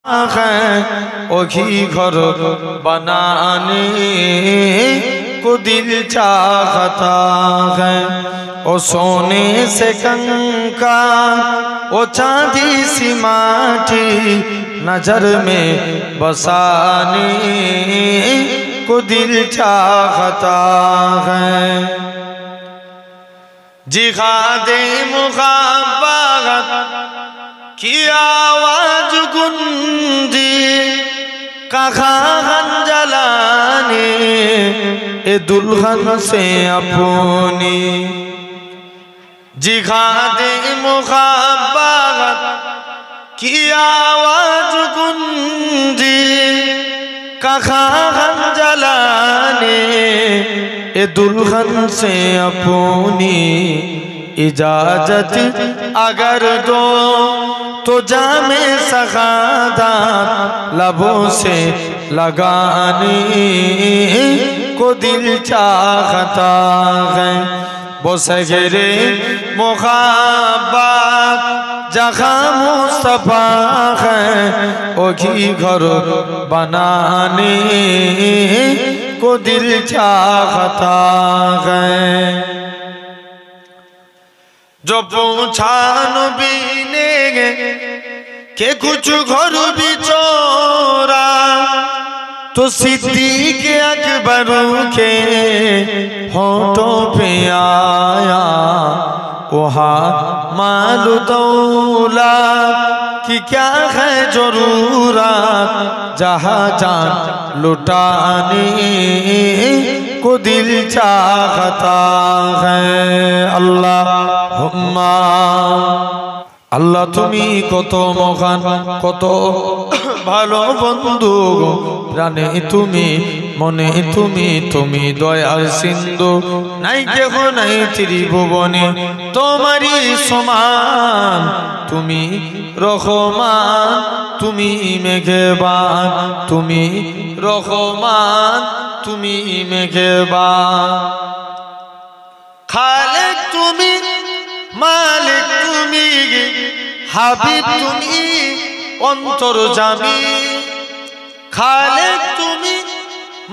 वही घर बनाने को दिल चाहता है। ओ सोने से कंका ओ चांदी सी माटी नजर में बसाने को दिल चाहता है। जिहादे मुहब्बत की आवाज गुंजी कहाँ जलाने ए दुल्हन से अपनी। जिहादे मुहब्बत की आवाज गुंजी कहाँ जलाने ए दुल्हन से अपनी। इजाजत अगर दो तो जामे सगादत लबों से लगाने को दिल चाहता है। वो सगरे मुहब्बत जहाँ मुस्तफा है वही घर बनाने को दिल चाहता है। जो पूछा नबी ने के कुछ घर भी चोरा तो सिद्दीक अकबर के होठों पे आया वहाँ माल दौलत कि क्या है जरूरत जहाँ जान लुटाने को दिल चाहता है। अल्लाहुम्मा अल्लाह तुमी कत महान कत भालो बंधु प्राणे तुमी मने तुमी तुमी दयार सिंधु नाई केहो नाई त्रिभुवने तोमारी समान तुमी रहमान तुमी मेघबान तुमी रहमान तुमी मेघबान। खालिक तुमी मालिक तुमी हाबिब तुमी अंतर्जामी। खालिक तुमी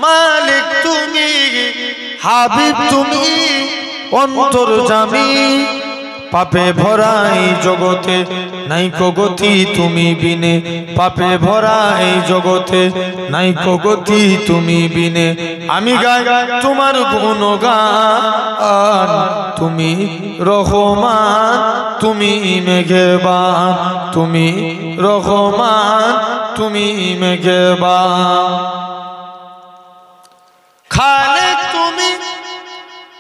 मालिक तुमी हाबिब तुमी अंतर्जामी। पापे भराई जगते नाइको गति तुमी बिने पापे भराई जगते नाइको गति तुमी बिने। आमी गाय तुम्हार गुणगान तुमी रहमान तुमी मेघबान तुमी रहमान तुमी मेघबान। खालिक तुमी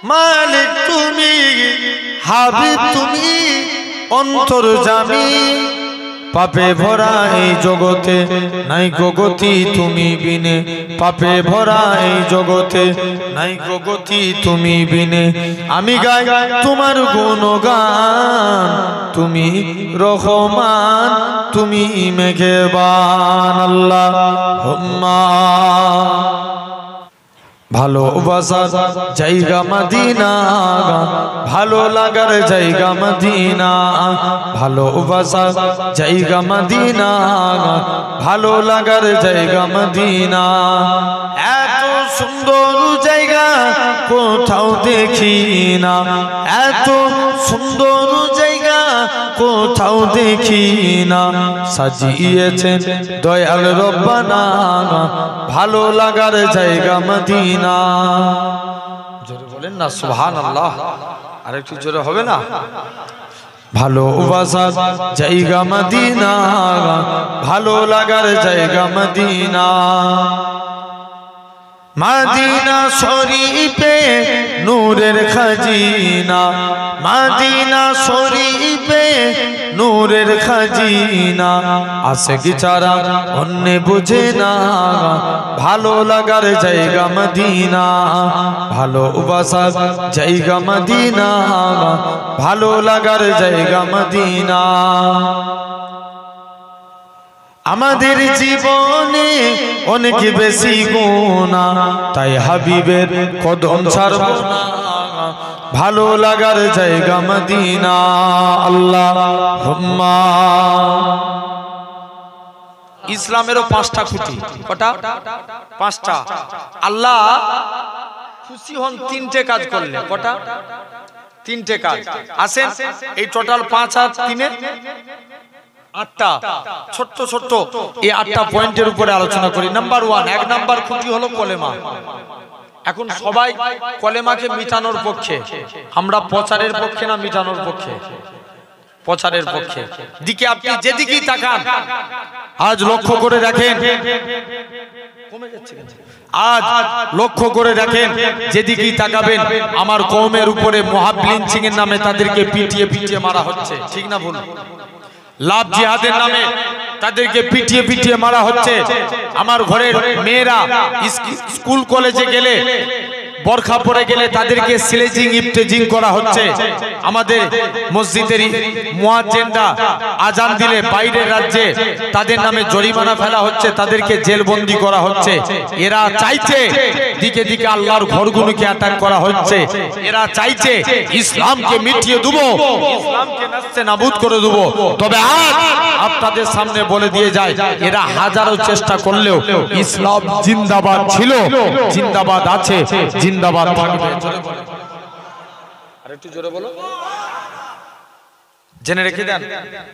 मालिक तुमी हाबिब तुमी अंतर्जामी। पापे भरा এই জগতে নাইকো গতি তুমি বিনে পাপে ভরা এই জগতে নাইকো গতি তুমি বিনে। আমি গাই তোমার গুণগান তুমি রহমান তুমি মেঘবান। আল্লাহুম্মা ভালোবাসার জায়গা মদিনা ভালো লাগার জায়গা মদিনা ভালোবাসার জায়গা মদিনা ভালো লাগার জায়গা মদিনা। এত সুন্দর জায়গা কোথাও দেখি না এত সুন্দর জায়গা কোথাও দেখি না সাজিয়েছেন দয়াল রব্বানা ভালো লাগার জায়গা মদিনা। জোরে বলেন না সুবহানাল্লাহ। আরেকটু জোরে হবে না? ভালোবাসার জায়গা মদিনা ভালো লাগার জায়গা মদিনা। মদিনা শরীফে নূরের খাজিনা মদিনা শরীফে নূরের খাজিনা। আশিক ছাড়া অন্য বুঝে না ভালো লাগার জায়গা মদিনা ভালোবাসার জায়গা মদিনা ভালো লাগার জায়গা মদিনা। আমাদের জীবনে অনেক বেশি গুনাহ তাই হাবিবের কদম ছাড়ব না ভালো লাগার জায়গা মদিনা। আল্লাহুম্মা ইসলামেরও 5টা খুঁটি। কটা? 5টা। আল্লাহ খুশি হন 3টে কাজ করলে। কটা? 3টে কাজ। আসেন এই টোটাল 5 আর 3 8টা ছোট্ট ছোট্ট এই 8টা পয়েন্টের উপরে আলোচনা করি। নাম্বার 1, 1 নাম্বার খুঁটি হলো কলেমা। এখন সবাই কলেমাকে মিটানোর পক্ষে, আমরা প্রচারের পক্ষে না মিটানোর পক্ষে? প্রচারের পক্ষে। দিকে আপনি যেদিকেই তাকান আজ লক্ষ্য করে দেখেন, আজ লক্ষ্য করে দেখেন যেদিকেই তাকাবেন আমার কওমের উপরে মুহাব্বিলিন এর নামে তাদেরকে পিটিয়ে পিটিয়ে মারা হচ্ছে। ঠিক না ভুল? লাভ জিহাদের নামে তাদেরকে পিটিয়ে পিটিয়ে মারা হচ্ছে। আমার ঘরের মেয়েরা স্কুল কলেজে গেলে বরখা পরে গেলে তাদেরকে স্লেজিং ইফতেজিং করা হচ্ছে। আমাদের মসজিদের মুয়াজ্জিনরা আজান দিলে বাইরের রাজ্যে তাদের নামে জরিমানা ফেলা হচ্ছে, তাদেরকে জেলবন্দি করা হচ্ছে। এরা চাইছে দিকে দিকে আল্লাহর ঘরগুলোকে অ্যাটাক করা হচ্ছে। এরা চাইছে ইসলামকে মিটিয়ে দেব, ইসলামকে নাস্তে নাবুদ করে দেব। তবে আজ আপনাদের সামনে বলে দিয়ে যায়, এরা হাজারো চেষ্টা করলেও ইসলাম জিন্দাবাদ ছিল, জিন্দাবাদ আছে, জিন্দাবাদ থাকবে। আরেকটু জোরে বলো, জেনে রেখে দেন,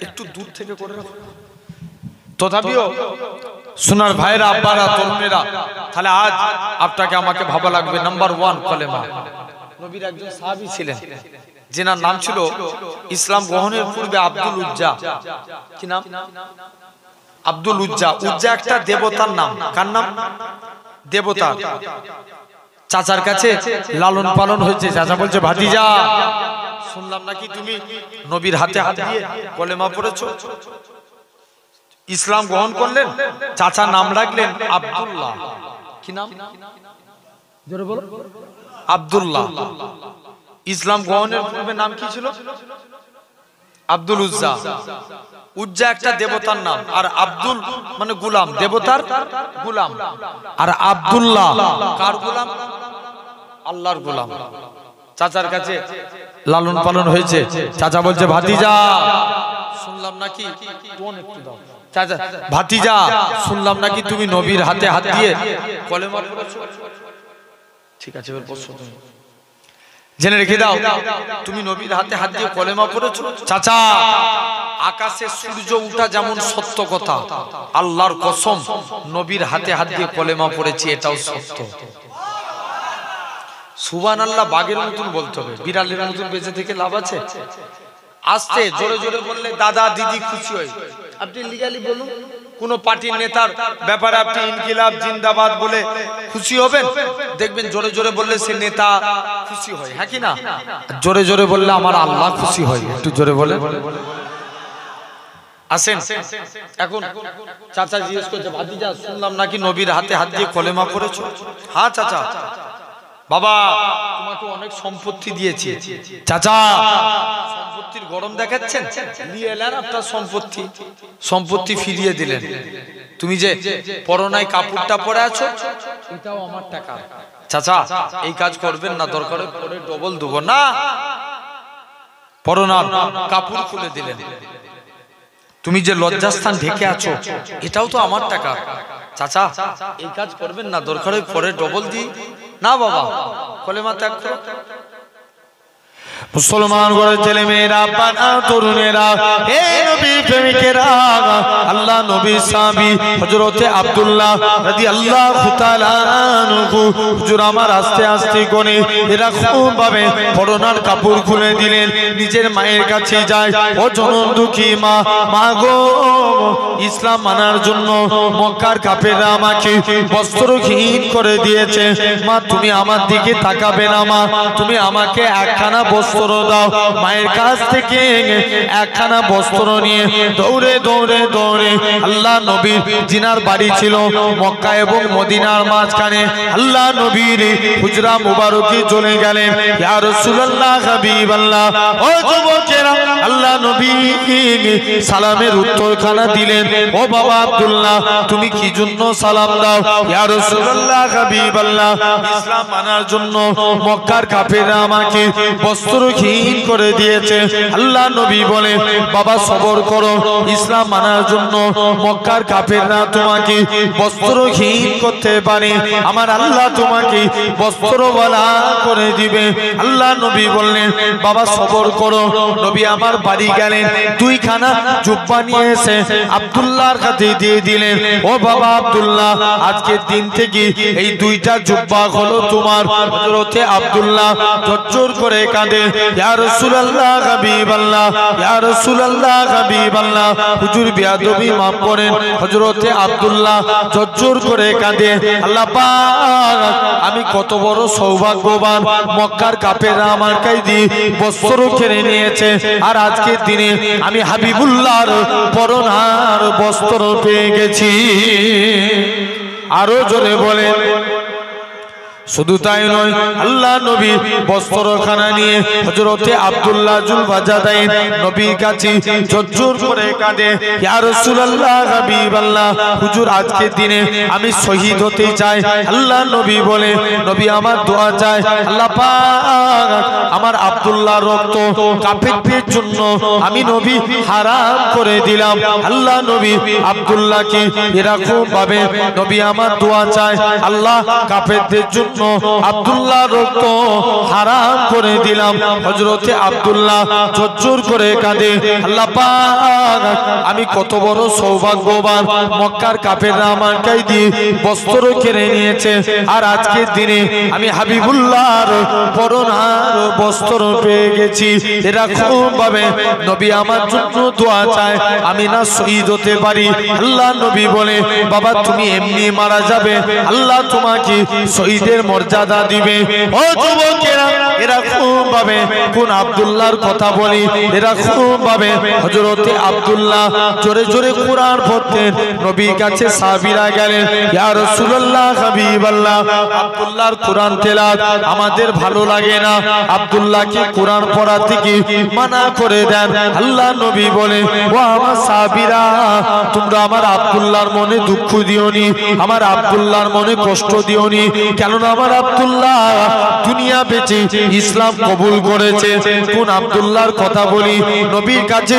একটু দূর থেকে করে রাখো। তথাপিও সোনার ভাইরা, আব্বারা, তরুণেরা, তাহলে আজ আপনাকে আমাকে ভাবা লাগবে। নাম্বার 1 কলেমা। নবীর একজন সাহাবী ছিলেন যেনার নাম ছিল ইসলাম গ্রহণের পূর্বে আব্দুল উজ্জা। কি নাম? আব্দুল উজ্জা। উজ্জা একটা দেবতার নাম। কার নাম? দেবতা। চাচার কাছে লালন পালন হয়েছে। চাচা বলছে, ভাতিজা শুনলাম নাকি তুমি নবীর হাতে হাত দিয়ে কলেমা পড়েছো, ইসলাম গ্রহণ করলেন। চাচা নাম রাখলেন আব্দুল্লাহ। কি নাম? জোরে বলো। আব্দুল্লাহ। ইসলাম গ্রহণের পূর্বে নাম কি ছিল? আব্দুল উজ্জা। উজ্জা একটা দেবতার নাম, আর আব্দুল মানে গোলাম, দেবতার গোলাম। আর আব্দুল্লাহ কার গোলাম? আল্লাহর গোলাম। চাচার কাছে লালন পালন হয়েছে। চাচা বলছে, ভাতিজা শুনলাম নাকি, চাচা ভাতিজা শুনলাম নাকি তুমি নবীর হাতে হাত দিয়ে কলেমা পড়েছো। ঠিক আছে, এবার বসো, তুমি জেনে রেখে দাও, তুমি নবীর হাতে হাত দিয়ে কলেমা পড়েছো। চাচা, আকাশে সূর্য উঠা যেমন সত্য কথা, আল্লাহর কসম নবীর হাতে হাত দিয়ে কলেমা পড়েছি, এটাও সত্য। সুবহানাল্লাহ। বাঘের মতন বলতে হবে, বিড়ালের মতন বেঁচে থেকে লাভ আছে? আস্তে জোরে জোরে বললে দাদা দিদি খুশি হয়। আপনি লিগালি বলুন, কোন পার্টির নেতার ব্যাপারে আপনি ইনকিলাব জিন্দাবাদ বলে খুশি হবেন, দেখবেন জোরে জোরে বললে সে নেতা খুশি হয়। হ্যাঁ কি না? জোরে জোরে বললে আমার আল্লাহ খুশি হয়। একটু জোরে বলে আসেন। এখন চাচা জিজ্ঞেস করছে, ভাতিজা শুনলাম নাকি নবীর হাতে হাত দিয়ে কলেমা পড়েছো। হ্যাঁ চাচা। বাবা তোমাকে অনেক সম্পত্তি দিয়েছি। চাচা সম্পত্তির গরম দেখাচ্ছেন, নিয়ে এলেন আপনার সম্পত্তি, সম্পত্তি ফিরিয়ে দিলেন। তুমি যে পরনায় কাপড়টা পরে আছো, এটাও আমার টাকা। চাচা এই কাজ করবেন না, দরকার পরে ডবল দেবো না। পরনার কাপড় খুলে দিলেন। তুমি যে লজ্জাস্থান ঢেকে আছো, এটাও তো আমার টাকা। চাচা এই কাজ করবেন না, দরকার পরে ডবল দিই না। বাবা কলেমা ত্যাগ করো। মুসলমান ঘরের ছেলে মেয়েরা, বাবা তরুণেরা, হে নবী প্রেমিকেরা, আল্লাহ নবীর সাহাবী হযরতে আব্দুল্লাহ রাদিয়াল্লাহু তাআলা আনহু হুজুর আমার আস্তে আস্তে করে এরকম ভাবে পরনার কাপড় খুলে দিলেন। নিজের মায়ের কাছে যায়, ও জনম দুঃখী মা, মা গো, ইসলাম মানার জন্য মক্কার কাফেররা আমাকে বস্ত্রহীন করে দিয়েছে। মা তুমি আমার দিকে তাকাবে না, মা তুমি আমাকে একখানা বস্ত্র দাও। মায়ের কাছ থেকে একখানা বস্ত্র নিয়ে দৌড়ে দৌড়ে দৌড়ে আল্লাহ নবীর জিনার বাড়ি ছিল মক্কা এবং মদিনার মাঝখানে, আল্লাহ নবীর হুজরা মুবারকে চলে গেলেন। ইয়া রাসূলুল্লাহ, হাবিবাল্লাহ, ও যুবকেরা, আল্লাহ নবী সালামের উত্তরখানা দিলেন। ও বাবা আব্দুল্লাহ, তুমি কি জন্য সালাম দাও? ইয়া রাসূলুল্লাহ, হাবিবাল্লাহ, ইসলাম মানার জন্য মক্কার কাফেররা আমাকে বস্ত্র বস্ত্রহীন করে দিয়েছে। আল্লাহ নবী বলে বাবা সবর করো, ইসলাম মানার জন্য মক্কার কাফেররা তোমাকে বস্ত্রহীন করতে পারে, আমার আল্লাহ তোমাকে বস্ত্রওয়ালা করে দিবে। আল্লাহ নবী বললেন বাবা সবর করো। নবী আমার বাড়ি গেলেন, দুইখানা জুব্বা নিয়ে এসে আব্দুল্লাহর কাছে দিয়ে দিলেন। ও বাবা আব্দুল্লাহ, আজকের দিন থেকে এই দুইটা জুব্বা হলো তোমার। হযরতে আব্দুল্লাহ জোর করে কাঁদে, ইয়া রাসূলুল্লাহ হাবিবাল্লাহ, ইয়া রাসূলুল্লাহ হাবিবাল্লাহ, হুজুর বেয়াদবি মাফ করেন। হযরতে আব্দুল্লাহ জোর করে কাঁদে, আল্লাহ পাক আমি কত বড় সৌভাগ্যবান, মক্কার কাফেররা আমার কাছে দিয়ে বস্ত্র কেড়ে নিয়েছে, আর আজকের দিনে আমি হাবিবুল্লাহর পরনার বস্ত্র পেয়ে গেছি। আরো জোরে বলেন। শুধু তাই নয়, আল্লাহ নবী বস্ত্রখানা নিয়ে হযরতে আব্দুল্লাহ জুলবাজাদাইন নবীর কাছে জোর করে কাঁদে, ইয়া রাসূলুল্লাহ হাবিবাল্লাহ, হুজুর আজকের দিনে আমি শহীদ হতে চাই। আল্লাহ নবী বলে নবী আমার দোয়া চাই, আল্লাহ পাক আমার আব্দুল্লাহর রক্ত কাফেরদের জন্য আমি নবী হারাম করে দিলাম। আল্লাহ নবী আব্দুল্লাহকে এরকম ভাবে নবী আমার দোয়া চাই, আল্লাহ কাফেরদের জন্য আব্দুল্লাহ রক্ত হারাম করে দিলাম। হযরতে আব্দুল্লাহ জোর করে কাঁদে, আল্লাহ পাক আমি কত বড় সৌভাগ্যবান, মক্কার কাফেররা আমার কাছে দিয়ে বস্ত্র কেড়ে নিয়েছে, আর আজকের দিনে আমি হাবিবুল্লাহর পরনার বস্ত্র পেয়ে গেছি। এরকম ভাবে নবী আমার জন্য দোয়া চায়, আমি না শহীদ হতে পারি। আল্লাহ নবী বলে বাবা তুমি এমনি মারা যাবে, আল্লাহ তোমাকে শহীদের মর্যাদা দিবে। ও যুবকেরা, এরকম ভাবে কোন আব্দুল্লাহর কথা বলি, এরকম ভাবে হযরতে আব্দুল্লাহ জোরে জোরে কোরআন পড়তেন। নবীর কাছে সাহাবীরা গেলেন, ইয়া রাসূলুল্লাহ হাবিবাল্লাহ, আব্দুল্লাহর কোরআন তেলাওয়াত আমাদের ভালো লাগে না, আব্দুল্লাহকে কোরআন পড়া থেকে মানা করে দেন। আল্লাহ নবী বলে ও আমার সাহাবীরা, তোমরা আমার আব্দুল্লাহর মনে দুঃখ দিওনি, আমার আব্দুল্লাহর মনে কষ্ট দিওনি, কেননা আমার আব্দুল্লাহ দুনিয়া বেঁচে ইসলাম কবুল করেছে। কোন আব্দুল্লাহর কথা বলি, নবীর কাছে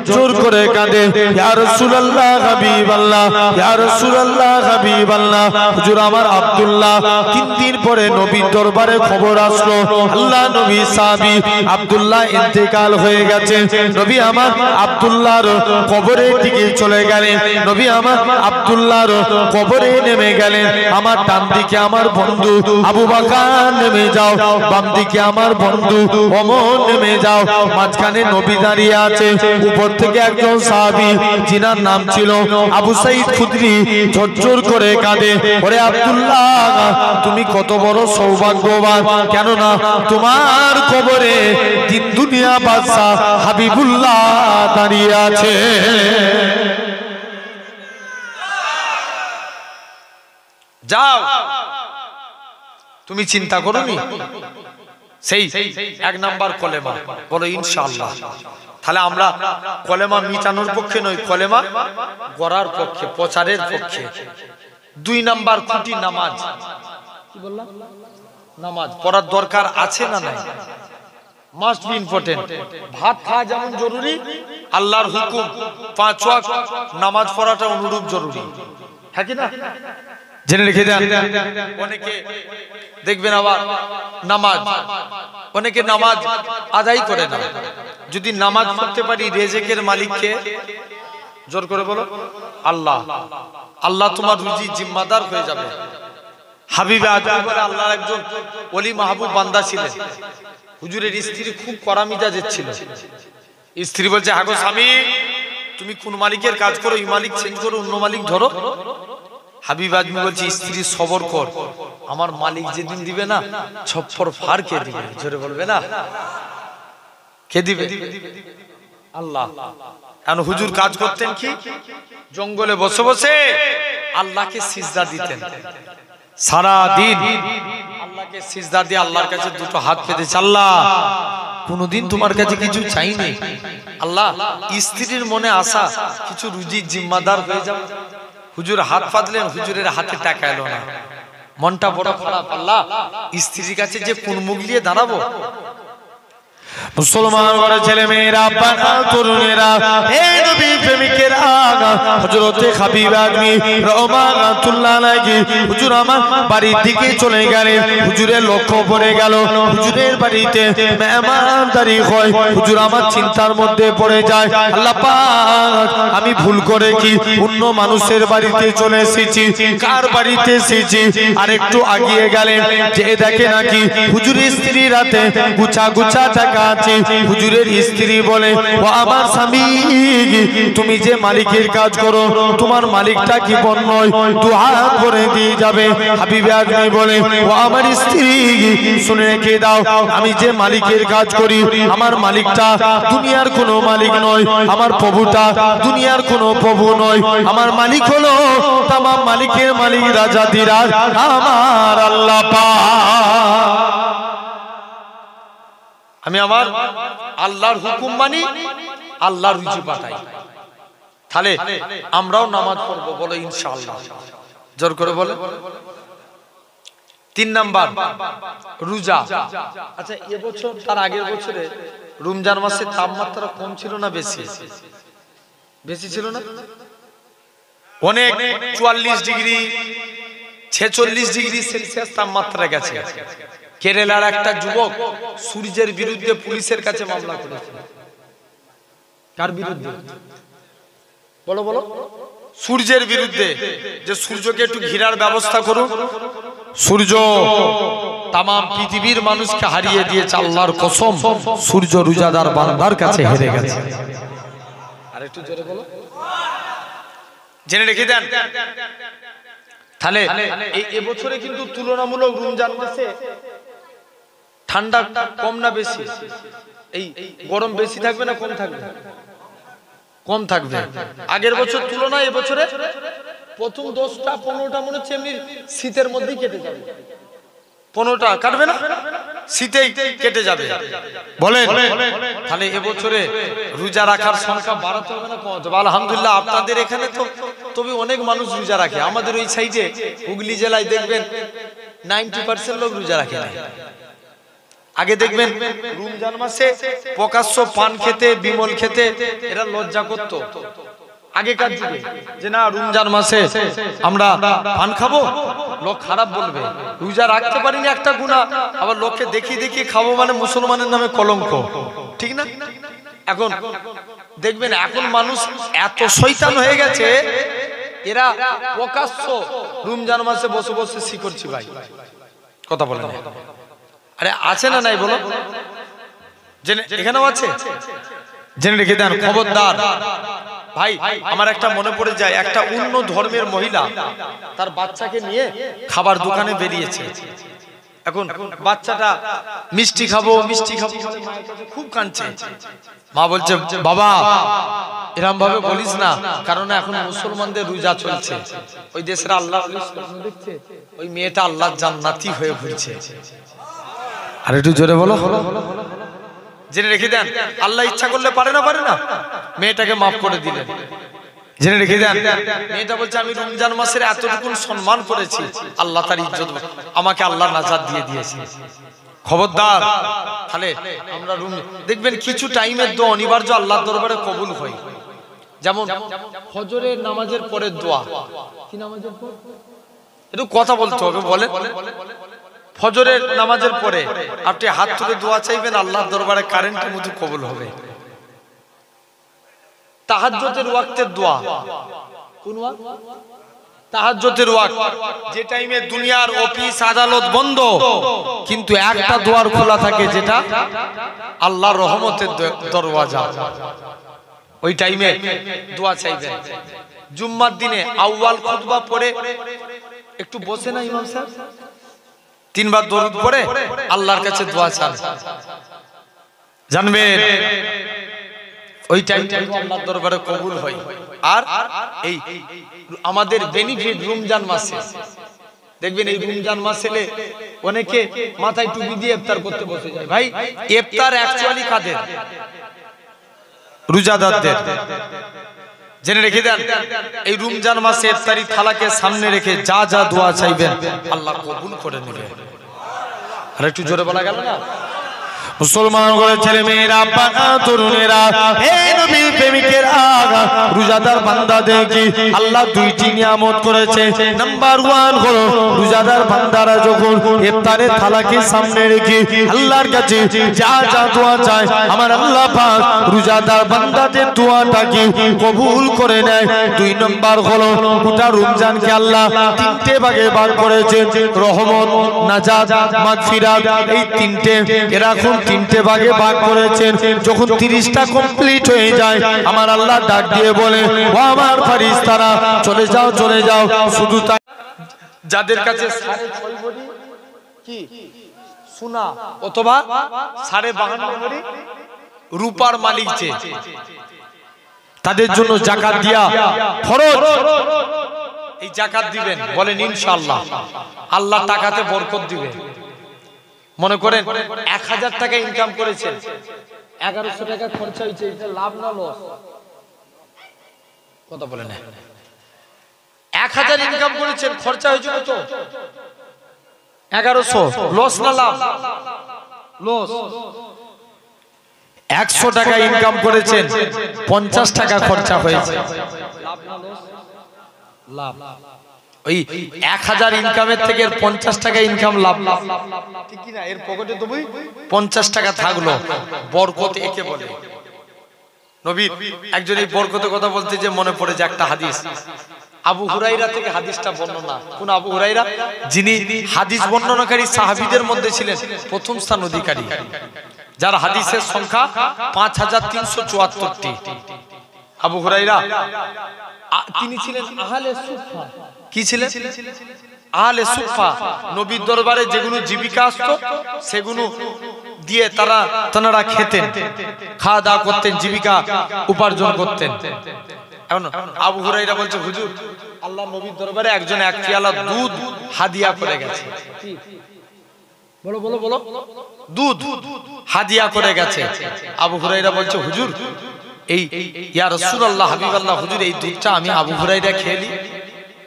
জোর করে কাঁদে, ইয়া রাসূলুল্লাহ হাবিবাল্লাহ, ইয়া রাসূলুল্লাহ হাবিবাল্লাহ, হুজুর আমার আব্দুল্লাহ। 3 দিন পরে নবীর দরবারে খবর আসলো, আল্লাহ নবী সাহাবী আব্দুল্লাহ ইন্তেকাল হয়ে গেছে। নবী আমার আব্দুল্লাহর কবরের দিকে চলে গেলেন, নবী আমার আব্দুল্লাহর কবরে নেমে গেলেন। আমার ডান দিকে আমার বন্ধু আবু বকর নেমে যাও, বাম দিকে আমার বন্ধু ওমর নেমে যাও, মাঝখানে নবী দাঁড়িয়ে আছে। উপর থেকে একজন সাহাবী যিনার নাম ছিল আবু সাঈদ খুদরি ঝরঝর করে কাঁদে, ওরে আব্দুল্লাহ তুমি কত বড় সৌভাগ্যবান, কেননা তোমার কবরে দিন দুনিয়া বাদশা হাবিবুল্লাহ দাঁড়িয়ে আছে। যাও, তুমি চিন্তা করোনি সেই 1 নাম্বার কলেমা বলো ইনশাআল্লাহ। তাহলে আমরা কলেমা মিটানোর পক্ষে নয়, কলেমা গড়ার পক্ষে, প্রচারের পক্ষে। 2 নাম্বার খুঁটি নামাজ। কি বললাম? নামাজ পড়ার দরকার আছে না নাই? Must be important. ভাত খাওয়া যেমন জরুরি, আল্লাহর হুকুম 5 ওয়াক্ত নামাজ পড়াটা অনুরূপ জরুরি, হ্যাঁ কি না? জেনে রেখে দেন। অনেকে দেখবেন আবার নামাজ, অনেকে নামাজ আদায় করে না। যদি নামাজ পড়তে পারি, রেজেকের মালিককে জোর করে বলো আল্লাহ। আল্লাহ তোমার রুজি জিম্মাদার হয়ে যাবে। হাবিবে আজমি বলে আল্লাহর একজন ওলি মাহবুব বান্দা ছিলেন। হুজুরের স্ত্রী খুব কড়া মিজাজের ছিল। স্ত্রী বলছে, হাগো স্বামী, তুমি কোন মালিকের কাজ করো, এই মালিক চেঞ্জ করো, অন্য মালিক ধরো। হাবিব আজমি বলছে, স্ত্রী সবর কর, আমার মালিক যেদিন দিবে না ছপ্পর ফার কে দিবে? জোরে বলবে না, কে দিবে? আল্লাহ। এখন হুজুর কাজ করতেন কি? জঙ্গলে বসে বসে আল্লাহকে সিজদা দিতেন সারা দিন। আল্লাহকে সিজদা দিয়ে আল্লাহর কাছে 2টো হাত পেতেছে, আল্লাহ কোনদিন তোমার কাছে কিছু চাইনি, আল্লাহ স্ত্রীর মনে আশা কিছু রুজির জিম্মাদার হয়ে যাও। হুজুর হাত পাতলেন, হুজুরের হাতে টাকা এলো না, মনটা বড় খারাপ। আল্লাহ স্ত্রীর কাছে যে কোন মুখ নিয়ে দাঁড়াবো? মুসলমান ঘরে ছেলে মেয়েরা বাবা তরুণেরা হে নবী প্রেমিকেরা হযরতে হাবিব আজমি রহমাতুল্লাহ আলাইহি হুজুর আমার বাড়ির দিকে চলে গেলেন হুজুরের লক্ষ্য পড়ে গেল হুজুরের বাড়িতে মেহমানদারি হয় হুজুর আমার চিন্তার মধ্যে পড়ে যায় আল্লাহ পাক আমি ভুল করে কি অন্য মানুষের বাড়িতে চলে এসেছি কার বাড়িতে এসেছি আর একটু আগিয়ে গেলেন যে দেখে নাকি হুজুরের স্ত্রী রাতে গুছা গুছা টাকা আছে হুজুরের স্ত্রী বলে ও আমার স্বামী তুমি যে মালিকের কাজ করো তোমার মালিকটা কি বন নয় দু হাত ভরে দিয়ে যাবে হাবিবে আজমি বলে ও আমার স্ত্রী শুনে রেখে দাও আমি যে মালিকের কাজ করি আমার মালিকটা দুনিয়ার কোনো মালিক নয় আমার প্রভুটা দুনিয়ার কোনো প্রভু নয় আমার মালিক হলো তামাম মালিকের মালিক রাজা দিরাজ আমার আল্লাহ পাক আমি আমার আল্লাহর হুকুম মানি আল্লাহর রুজি পাঠাই তাহলে আমরাও নামাজ পড়বো বলো ইনশাআল্লাহ জোর করে বলে 3 নাম্বার রোজা আচ্ছা এবছর তার আগের বছরে রমজান মাসে তাপমাত্রা কম ছিল না বেশি বেশি ছিল না অনেক 44 ডিগ্রি 46 ডিগ্রি সেলসিয়াস তাপমাত্রা গেছে কেরালার একটা যুবক সূর্যের বিরুদ্ধে পুলিশের কাছে মামলা করেছে কার বিরুদ্ধে বলো বলো সূর্যের বিরুদ্ধে যে সূর্যকে একটু ঘিরার ব্যবস্থা করুন সূর্য তামাম পৃথিবীর মানুষকে হারিয়ে দিয়েছে আল্লাহর কসম সূর্য রোজাদার বান্দার কাছে হেরে গেছে আর একটু জোরে বলো জেনে রেখে দেন তাহলে এই এবছরে কিন্তু তুলনামূলক রমজান মাসে ঠান্ডা কম না বেশি এই গরম বেশি থাকবে না কম থাকবে কম থাকবে আগের বছর তুলনায় এবছরে প্রথম 10টা 15টা মনে হচ্ছে এমনি শীতের মধ্যেই কেটে যাবে 15টা কাটবে না শীতেই কেটে যাবে বলেন তাহলে এবছরে রোজা রাখার সংখ্যা বাড়াতে হবে না কমাতে হবে আলহামদুলিল্লাহ আপনাদের এখানে তো তবে অনেক মানুষ রোজা রাখে আমাদের ওই সাইডে হুগলি জেলায় দেখবেন 90% লোক রোজা রাখে না আগে দেখবেন রমজান মাসে প্রকাশ্য পান খেতে বিমল খেতে এরা লজ্জা করত আগেকার যুগে যে না রমজান মাসে আমরা পান খাবো লোক খারাপ বলবে রোজা রাখতে পারিনি একটা গুনাহ আবার লোককে দেখিয়ে দেখিয়ে খাবো মানে মুসলমানের নামে কলঙ্ক ঠিক না এখন দেখবেন এখন মানুষ এত শয়তান হয়ে গেছে এরা প্রকাশ্য রমজান মাসে বসে বসে শিখরছি ভাই কথা বলেন আরে আছে না নাই বলো জেনে এখানেও আছে জেনে রেখে দেন খবরদার ভাই আমার একটা মনে পড়ে যায় একটা অন্য ধর্মের মহিলা তার বাচ্চাকে নিয়ে খাবার দোকানে বেরিয়েছে এখন বাচ্চাটা মিষ্টি খাবো মায়ের কাছে খুব কাঁদছে মা বলছে বাবা এরকম ভাবে বলিস না কারণ এখন মুসলমানদের রোজা চলছে ওই দেশের আল্লাহ দেখছে ওই মেয়েটা আল্লাহর জান্নাতি হয়ে ঘুরছে আর একটু জোরে বলো জেনে রেখে দেন আল্লাহ ইচ্ছা করলে পারে না মেয়েটাকে মাফ করে দিলেন জেনে রেখে দেন মেয়েটা বলছে আমি রমজান মাসের এতটুকু সম্মান করেছি আল্লাহ তার ইজ্জত আমাকে আল্লাহ নাজাত দিয়ে দিয়েছে খবরদার তাহলে আমরা দেখবেন কিছু টাইমের দোয়া অনিবার্য আল্লাহর দরবারে কবুল হয় যেমন ফজরের নামাজের পরের দোয়া কি নামাজের পর একটু কথা বলতে হবে বলে ফজরের নামাজের পরে আপনি হাত তুলে দোয়া চাইবেন আল্লাহর দরবারে কারেন্টের মতো কবুল হবে তাহাজ্জুদের ওয়াক্তের দোয়া কোন ওয়াক্ত তাহাজ্জুদের ওয়াক্ত যে টাইমে দুনিয়ার অফিস আদালত বন্ধ কিন্তু একটা দুয়ার খোলা থাকে যেটা আল্লাহর রহমতের দরওয়াজা ওই টাইমে দোয়া চাইবেন জুম্মার দিনে আউয়াল খুতবা পড়ে একটু বসে না ইমাম সাহেব 3 বার দরুদ পড়ে আল্লাহর কাছে দোয়া চান জানবেন ওই টাইমটা আল্লাহর দরবারে কবুল হয় আর এই আমাদের বেনিফিট রমজান মাসে দেখবেন এই রমজান মাসে অনেকে মাথায় টুপি দিয়ে ইফতার করতে বসে যায় ভাই ইফতার অ্যাকচুয়ালি কাদের রোজাদারদের জেনে রেখে দেন এই রমজান মাসে ইফতারি থালাকে সামনে রেখে যা যা দোয়া চাইবেন আল্লাহ কবুল করে নেবেন আর একটু জোরে বলা গেল না মুসলমান করে ছেলে মেয়েরা বাবা তরুণেরা হে নবী প্রেমিকেরা রোজাদার বান্দাদেরকে আল্লাহ দুইটি নিয়ামত করেছে। নাম্বার 1 হলো রোজাদার বান্দারা যখন ইফতারের থালাকে সামনে রেখে আল্লাহর কাছে যা যা দোয়া চায় আমার আল্লাহ পাক রোজাদার বান্দাদের দোয়াটাকে কবুল করে নেয়। 2 নাম্বার হলো গোটা রমজানকে আল্লাহ তিনটে ভাগে ভাগ করেছেন, রহমত, নাজাত, মাগফিরাত, এই তিনটে এরকম তিনটে ভাগে ভাগ করেছেন। যখন 30টা কমপ্লিট হয়ে যায় আমার আল্লাহ ডাক দিয়ে বলে ও আমার ফেরেশতারা চলে যাও চলে যাও। শুধু তাই যাদের কাছে 6.5 ভরি কি সোনা অথবা 52.5 ভরি রূপার মালিক যে তাদের জন্য যাকাত দিয়া ফরজ। এই যাকাত দিবেন বলেন ইনশাআল্লাহ, আল্লাহ টাকাতে বরকত দিবে। মনে করেন 1000 টাকা ইনকাম করেছেন, 1100 টাকা খরচা হয়েছে, এটা লাভ না লস? কথা বলেন না। 1000 ইনকাম করেছেন, খরচা হয়েছে কত? 1100। লস না লাভ? লস। 100 টাকা ইনকাম করেছেন, 50 টাকা খরচা হয়েছে, লাভ না লস? লাভ। ওই 1000 ইনকামের থেকে 50 টাকা ইনকাম লাভ, ঠিক কি না? এর পকেটে তো 50 টাকা থাকলো, বরকত একে বলে। নবী একজন এই বরকতের কথা বলতে যে মনে পড়ে যে একটা হাদিস, আবু হুরাইরা থেকে হাদিসটা বর্ণনা। কোন আবু হুরাইরা? যিনি হাদিস বর্ণনাকারী সাহাবীদের মধ্যে ছিলেন প্রথম স্থান অধিকারী, যার হাদিসের সংখ্যা 5374টি। আবু হুরাইরা তিনি ছিলেন আহলে সুফা। কি ছিলেন? আহলে সুফা। নবীর দরবারে যেগুলো জীবিকা আসতো সেগুলো দিয়ে তারা খেতেন, খাওয়া দাওয়া করতেন, জীবিকা উপার্জন করতেন। এখন আবু হুরাইরা বলছে হুজুর আল্লাহ নবীর দরবারে একজন 1 পেয়ালা দুধ হাদিয়া করে গেছে। বলো বলো বলো। দুধ হাদিয়া করে গেছে। আবু হুরাইরা বলছে হুজুর এই ইয়া রাসূলুল্লাহ হাবিবাল্লাহ হুজুর এই দুধটা আমি আবু হুরাইরা খেয়ে নিই।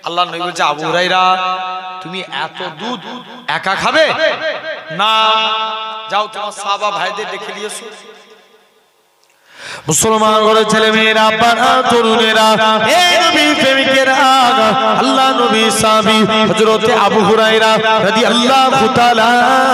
আল্লাহ নবী বলছে আবু হুরাইরা তুমি এত দুধ একা খাবে না, যাও তোমার সাহাবা ভাইদের ডেকে নিয়ে এসো। মুসলমান ঘরের ছেলে মেয়েরা বাবা তরুণেরা হে নবী প্রেমিকেরা আল্লাহ নবী সাহাবী হযরতে আবু হুরায়রা রাদিয়াল্লাহু তাআলা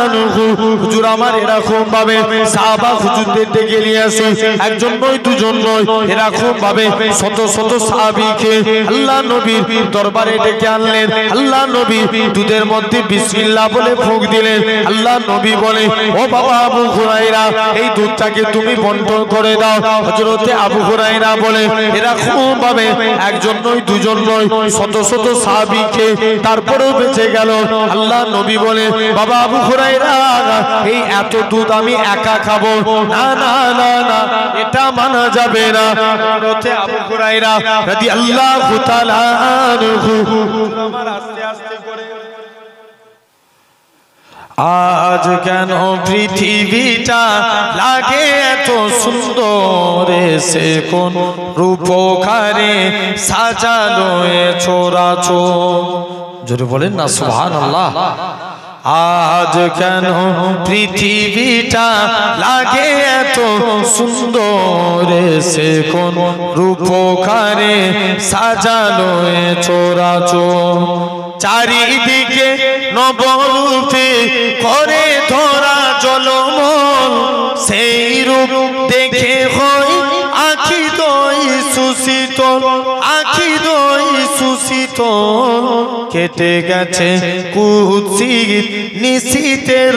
আনহু হুজুর আমার এরকম ভাবে সাহাবা হুজুরদের ডেকে নিয়ে আসে, একজন নয় দুজন নয়, এরকম ভাবে শত শত সাহাবীকে আল্লাহ নবীর দরবারে ডেকে আনলেন। আল্লাহ নবী দুধের মধ্যে বিসমিল্লাহ বলে ফুঁক দিলেন। আল্লাহ নবী বলে ও বাবা আবু হুরায়রা এই দুধটাকে তুমি বন্টন করে দাও। হযরতে আবু হুরায়রা বলে এরকম ভাবে একজন নয় দুজন নয়, শত শত সাহাবীকে তারপরেও বেঁচে গেল। আল্লাহ নবী বলে বাবা আবু হুরায়রা এই এত দুধ আমি একা খাবো না, না না না এটা মানা যাবে না। হযরতে আবু হুরায়রা রাদিয়াল্লাহু তাআলা আনহু আমার আস্তে আস্তে করে আজ কেন পৃথিবীটা লাগে এত সুন্দর, সে কোন রূপকারে সাজালো এ ছোরাছোর। জোরে বলেন না সুবহানাল্লাহ। আজ কেন পৃথিবীটা লাগে এত সুন্দর, সে কোন রূপকারে সাজালো এ ছোরাছোর। চারিদিকে নবরূপে করে ধরা জলমল, সেই রূপ দেখে হয় আখি দই সুশীতল, আখি দই সুশীতল। কেটে গেছে কুৎসিত নিশীতের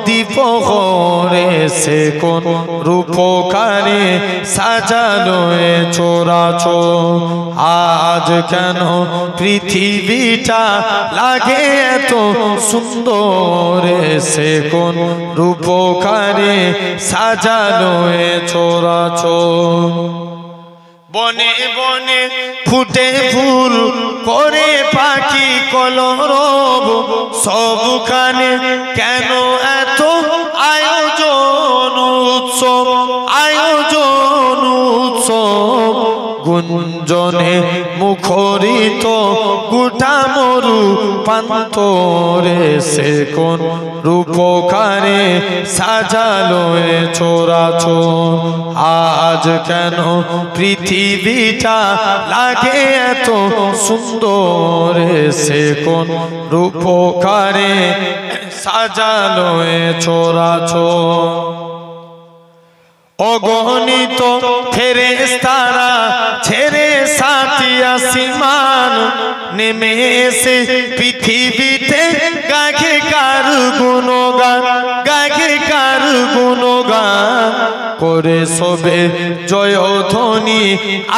দীপহরে, সে কোন রূপকারে সাজালো এ ছোরাছোর। আজ কেন পৃথিবীটা লাগে এত সুন্দর, সে কোন রূপকারে সাজালো এ ছোরাছোর। বনে বনে ফুটে ফুল করে পাখি কলরব, সবখানে কেন এত আয়োজন উৎসব, আয়োজন উৎসব। গুঞ্জনে মুখরিত গোটা মরু প্রান্তরে সে কোন রূপকারে সাজালো এ চরাচর। আজ কেন পৃথিবীটা লাগে এত সুন্দর, সে কোন রূপকারে সাজালো এ চরাচর। অগণিত ফেরেশতারা ছেড়ে সাথী আসমান নেমে এসে পৃথিবীতে গায়ে কার গুণগান, গায়ে কার গুণগান করে সবে জয়ধ্বনি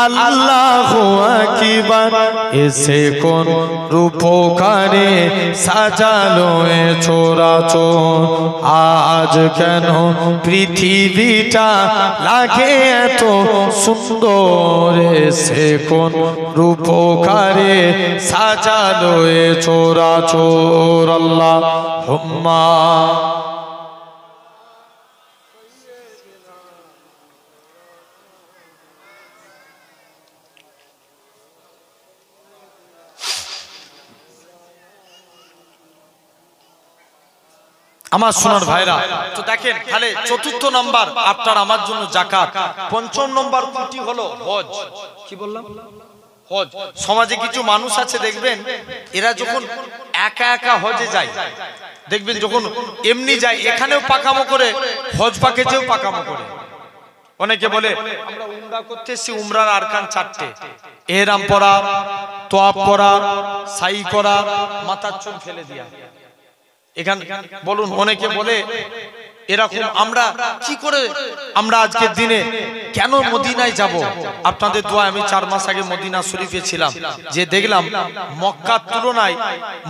আল্লাহু আকবার। এসে কোন রূপকারে সাজালো এ চরাচর। আজ কেন পৃথিবীটা লাগে এত সুন্দর, সে কোন রূপকারে সাজালো এ চরাচর। আল্লাহুম্মা আমার সোনার ভাইরা, তো দেখেন তাহলে চতুর্থ নাম্বার আপনার আমার জন্য যাকাত, পঞ্চম নম্বর কোনটি হলো হজ। কি বললাম? হজ। সমাজে কিছু মানুষ আছে দেখবেন, এরা যখন একা একা হজে যায়, দেখবেন যখন এমনি যায় এখানেও পাকামো করে, হজ পাকেতেও পাকামো করে। অনেকে বলে আমরা উমরা করতে এসেছি, উমরার আরকান 4টে, ইহরাম পরা, তোয়াফ করা, সাই করা, মাথার চুল ফেলে দিয়া। এখানে বলুন, অনেকে বলে এরকম আমরা কি করে, আমরা আজকের দিনে কেন মদিনায় যাব? আপনাদের দোয়া, আমি 4 মাস আগে মদিনা শরীফে ছিলাম, যে দেখলাম মক্কার তুলনায়,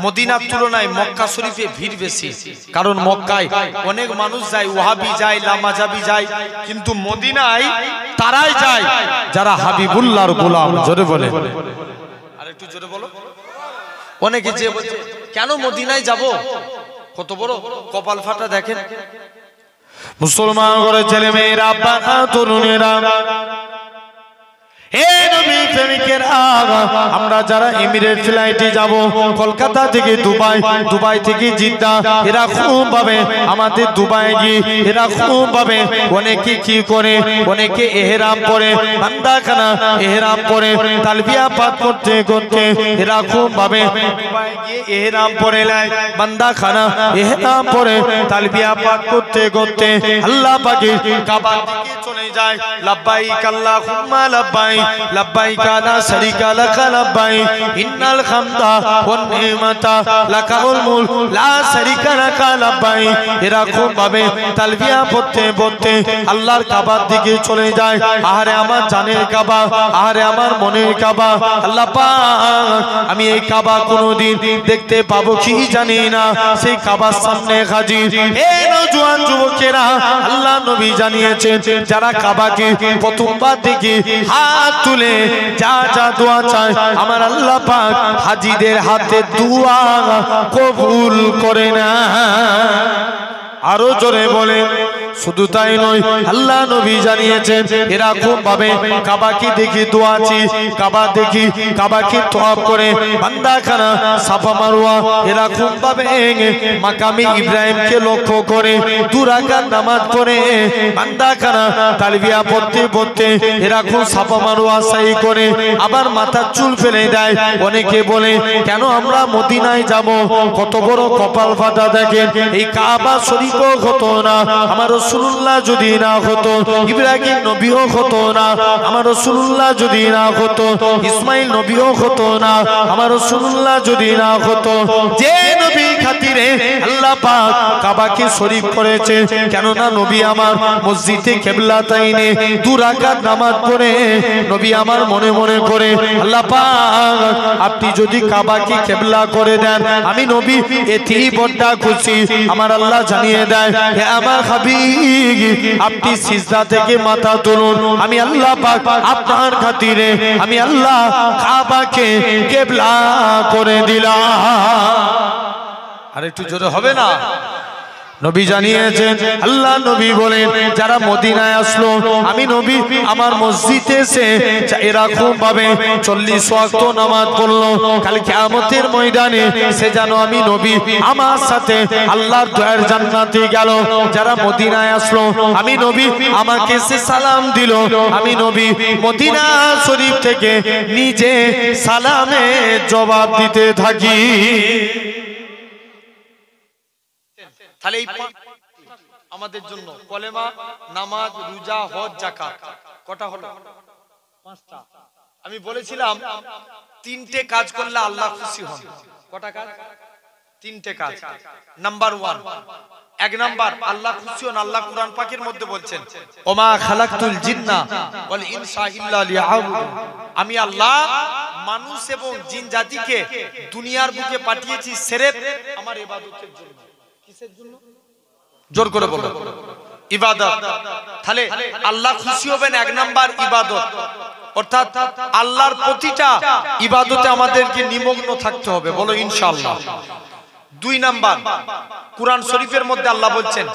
মদিনার তুলনায় মক্কা শরীফে ভিড় বেশি। কারণ মক্কায় অনেক মানুষ যায়, ওয়াহাবি যায়, লামাজাবি যায়, কিন্তু মদিনায় তারাই যায় যারা হাবিবুল্লাহর গোলাম। জোরে বলে, আর একটু জোরে বলো। অনেকে যে বলছে কেন মদিনায় যাব, কত বড় কপাল ফাটা। দেখেন মুসলমান ঘরের ছেলে মেয়েরা, বাবা তরুণেরা, হে নবী প্রেমিকেরা, আমরা যারা এমিরেট ফ্লাইটে যাব কলকাতা থেকে দুবাই, দুবাই থেকে জিদ্দা, এরকম ভাবে আমাদের দুবাই গিয়ে এরকম ভাবে অনেকে কি করে, অনেকে ইহরাম পরে, বান্দাখানা ইহরাম পরে তালবিয়া পাঠ করতে করতে এরকম ভাবে দুবাই গিয়ে ইহরাম পরে লাই, বান্দাখানা ইহরাম পরে তালবিয়া পাঠ করতে করতে আল্লাহ পাকের কাবা দিকে চলে যায়। লাব্বাইক আল্লাহুম্মা লাব্বাইক, لبيك لا شريك لك لبيك إن الحمد والنعمة لك والملك لا شريك لك لبيك। এরকম ভাবে তালবিয়া পড়তে পড়তে আল্লাহর কাবার দিকে চলে যায়। আহারে আমার জানের কাবা, আহারে আমার মনের কাবা। আল্লাহ পাক, আমি এই কাবা কোনোদিন দেখতে পাবো কি জানি না, সেই কাবার সামনে হাজির। হে নওজোয়ান যুবকেরা, আল্লাহ নবী জানিয়েছেন যারা কাবাকে প্রথমবার দেখে হাত তুলে যা যা দোয়া চায় আমার আল্লাহ পাক হাজিদের হাতে দোয়া কবুল করে না। আরো জোরে বলে, শুধু তাই নয়, আল্লাহ নবী জানিয়েছেন এরকম ভাবে কাবাকে দেখি দোয়াচি, কাবা দেখি কাবাকে তোয়াব করে বান্দাখানা সাফা মারওয়া এরকম ভাবে মাকামি ইব্রাহিমকে লক্ষ্য করে 2 রাকাত নামাজ পড়ে বান্দাখানা তালবিয়া পড়তে পড়তে এরকম সাফা মারওয়া সাই করে আবার মাথার চুল ফেলে দেয়। অনেকে বলে কেন আমরা মদিনায় যাব? কত বড় কপাল ফাটা। দেখেন এই কাবা শরীফও হতো না আমার রাসূলুল্লাহ যদি না হতো, ইব্রাহিম নবীও হতো না আমার রাসূলুল্লাহ যদি না হতো, ইসমাইল নবীও হতো না আমার রাসূলুল্লাহ যদি না হতো। যে নবী খাতিরে আল্লাহ পাক কাবাকে শরীফ করেছে, কেন না নবী আমার মসজিদে কিবলাতাইনে 2 রাকাত নামাজ পড়ে নবী আমার মনে মনে করে আল্লাহ পাক আপনি যদি কাবাকে কিবলা করে দেন আমি নবী এতেই বড় খুশি। আমার আল্লাহ জানিয়ে দেয়, হে আমার হাবিব আপনি সিজদা থেকে মাথা তুলুন, আমি আল্লাহ পাক আপনার খাতিরে আমি আল্লাহ কাবাকে কিবলা করে দিলাম। আর একটু জোরে হবে না? নবী জানিয়েছেন, আল্লাহ নবী বলেন, যারা মদিনায় আসলো, আমি নবী আমার মসজিদে এসে এরকম ভাবে 40 ওয়াক্ত নামাজ পড়লো, কাল কিয়ামতের ময়দানে সে যেন আমি নবী আমার সাথে আল্লাহর দয়ার জান্নাতে গেল। যারা মদিনায় আসলো, আমি নবী আমাকে সে সালাম দিল, আমি নবী মদিনা শরীফ থেকে নিজে সালামে জবাব দিতে থাকি। তাহলে এই আমাদের জন্য কলেমা, নামাজ, রোজা, হজ, যাকাত কটা হলো? 5টা। আমি বলেছিলাম 3টে কাজ করলে আল্লাহ খুশি হন। কটা কাজ? 3টে কাজ। নাম্বার 1, 1 নাম্বার আল্লাহ খুশি হন। আল্লাহ কুরআন পাকের মধ্যে বলছেন, ওমা খালাকতুল জিন্না ওয়াল ইনসা ইল্লা লিয়াবুদুন, আমি আল্লাহ মানুষ এবং জিন জাতিকে দুনিয়ার বুকে পাঠিয়েছি সির্ফ আমার ইবাদতের জন্য। কিসের জন্য? জোর করে বলো। ইবাদত। তাহলে আল্লাহ খুশি হবেন 1 নাম্বার ইবাদত, অর্থাৎ আল্লাহর প্রতিটা ইবাদতে আমাদেরকে নিমগ্ন থাকতে হবে। বলো ইনশাআল্লাহ। 2 নাম্বার কুরআন শরীফের মধ্যে আল্লাহ বলছেন,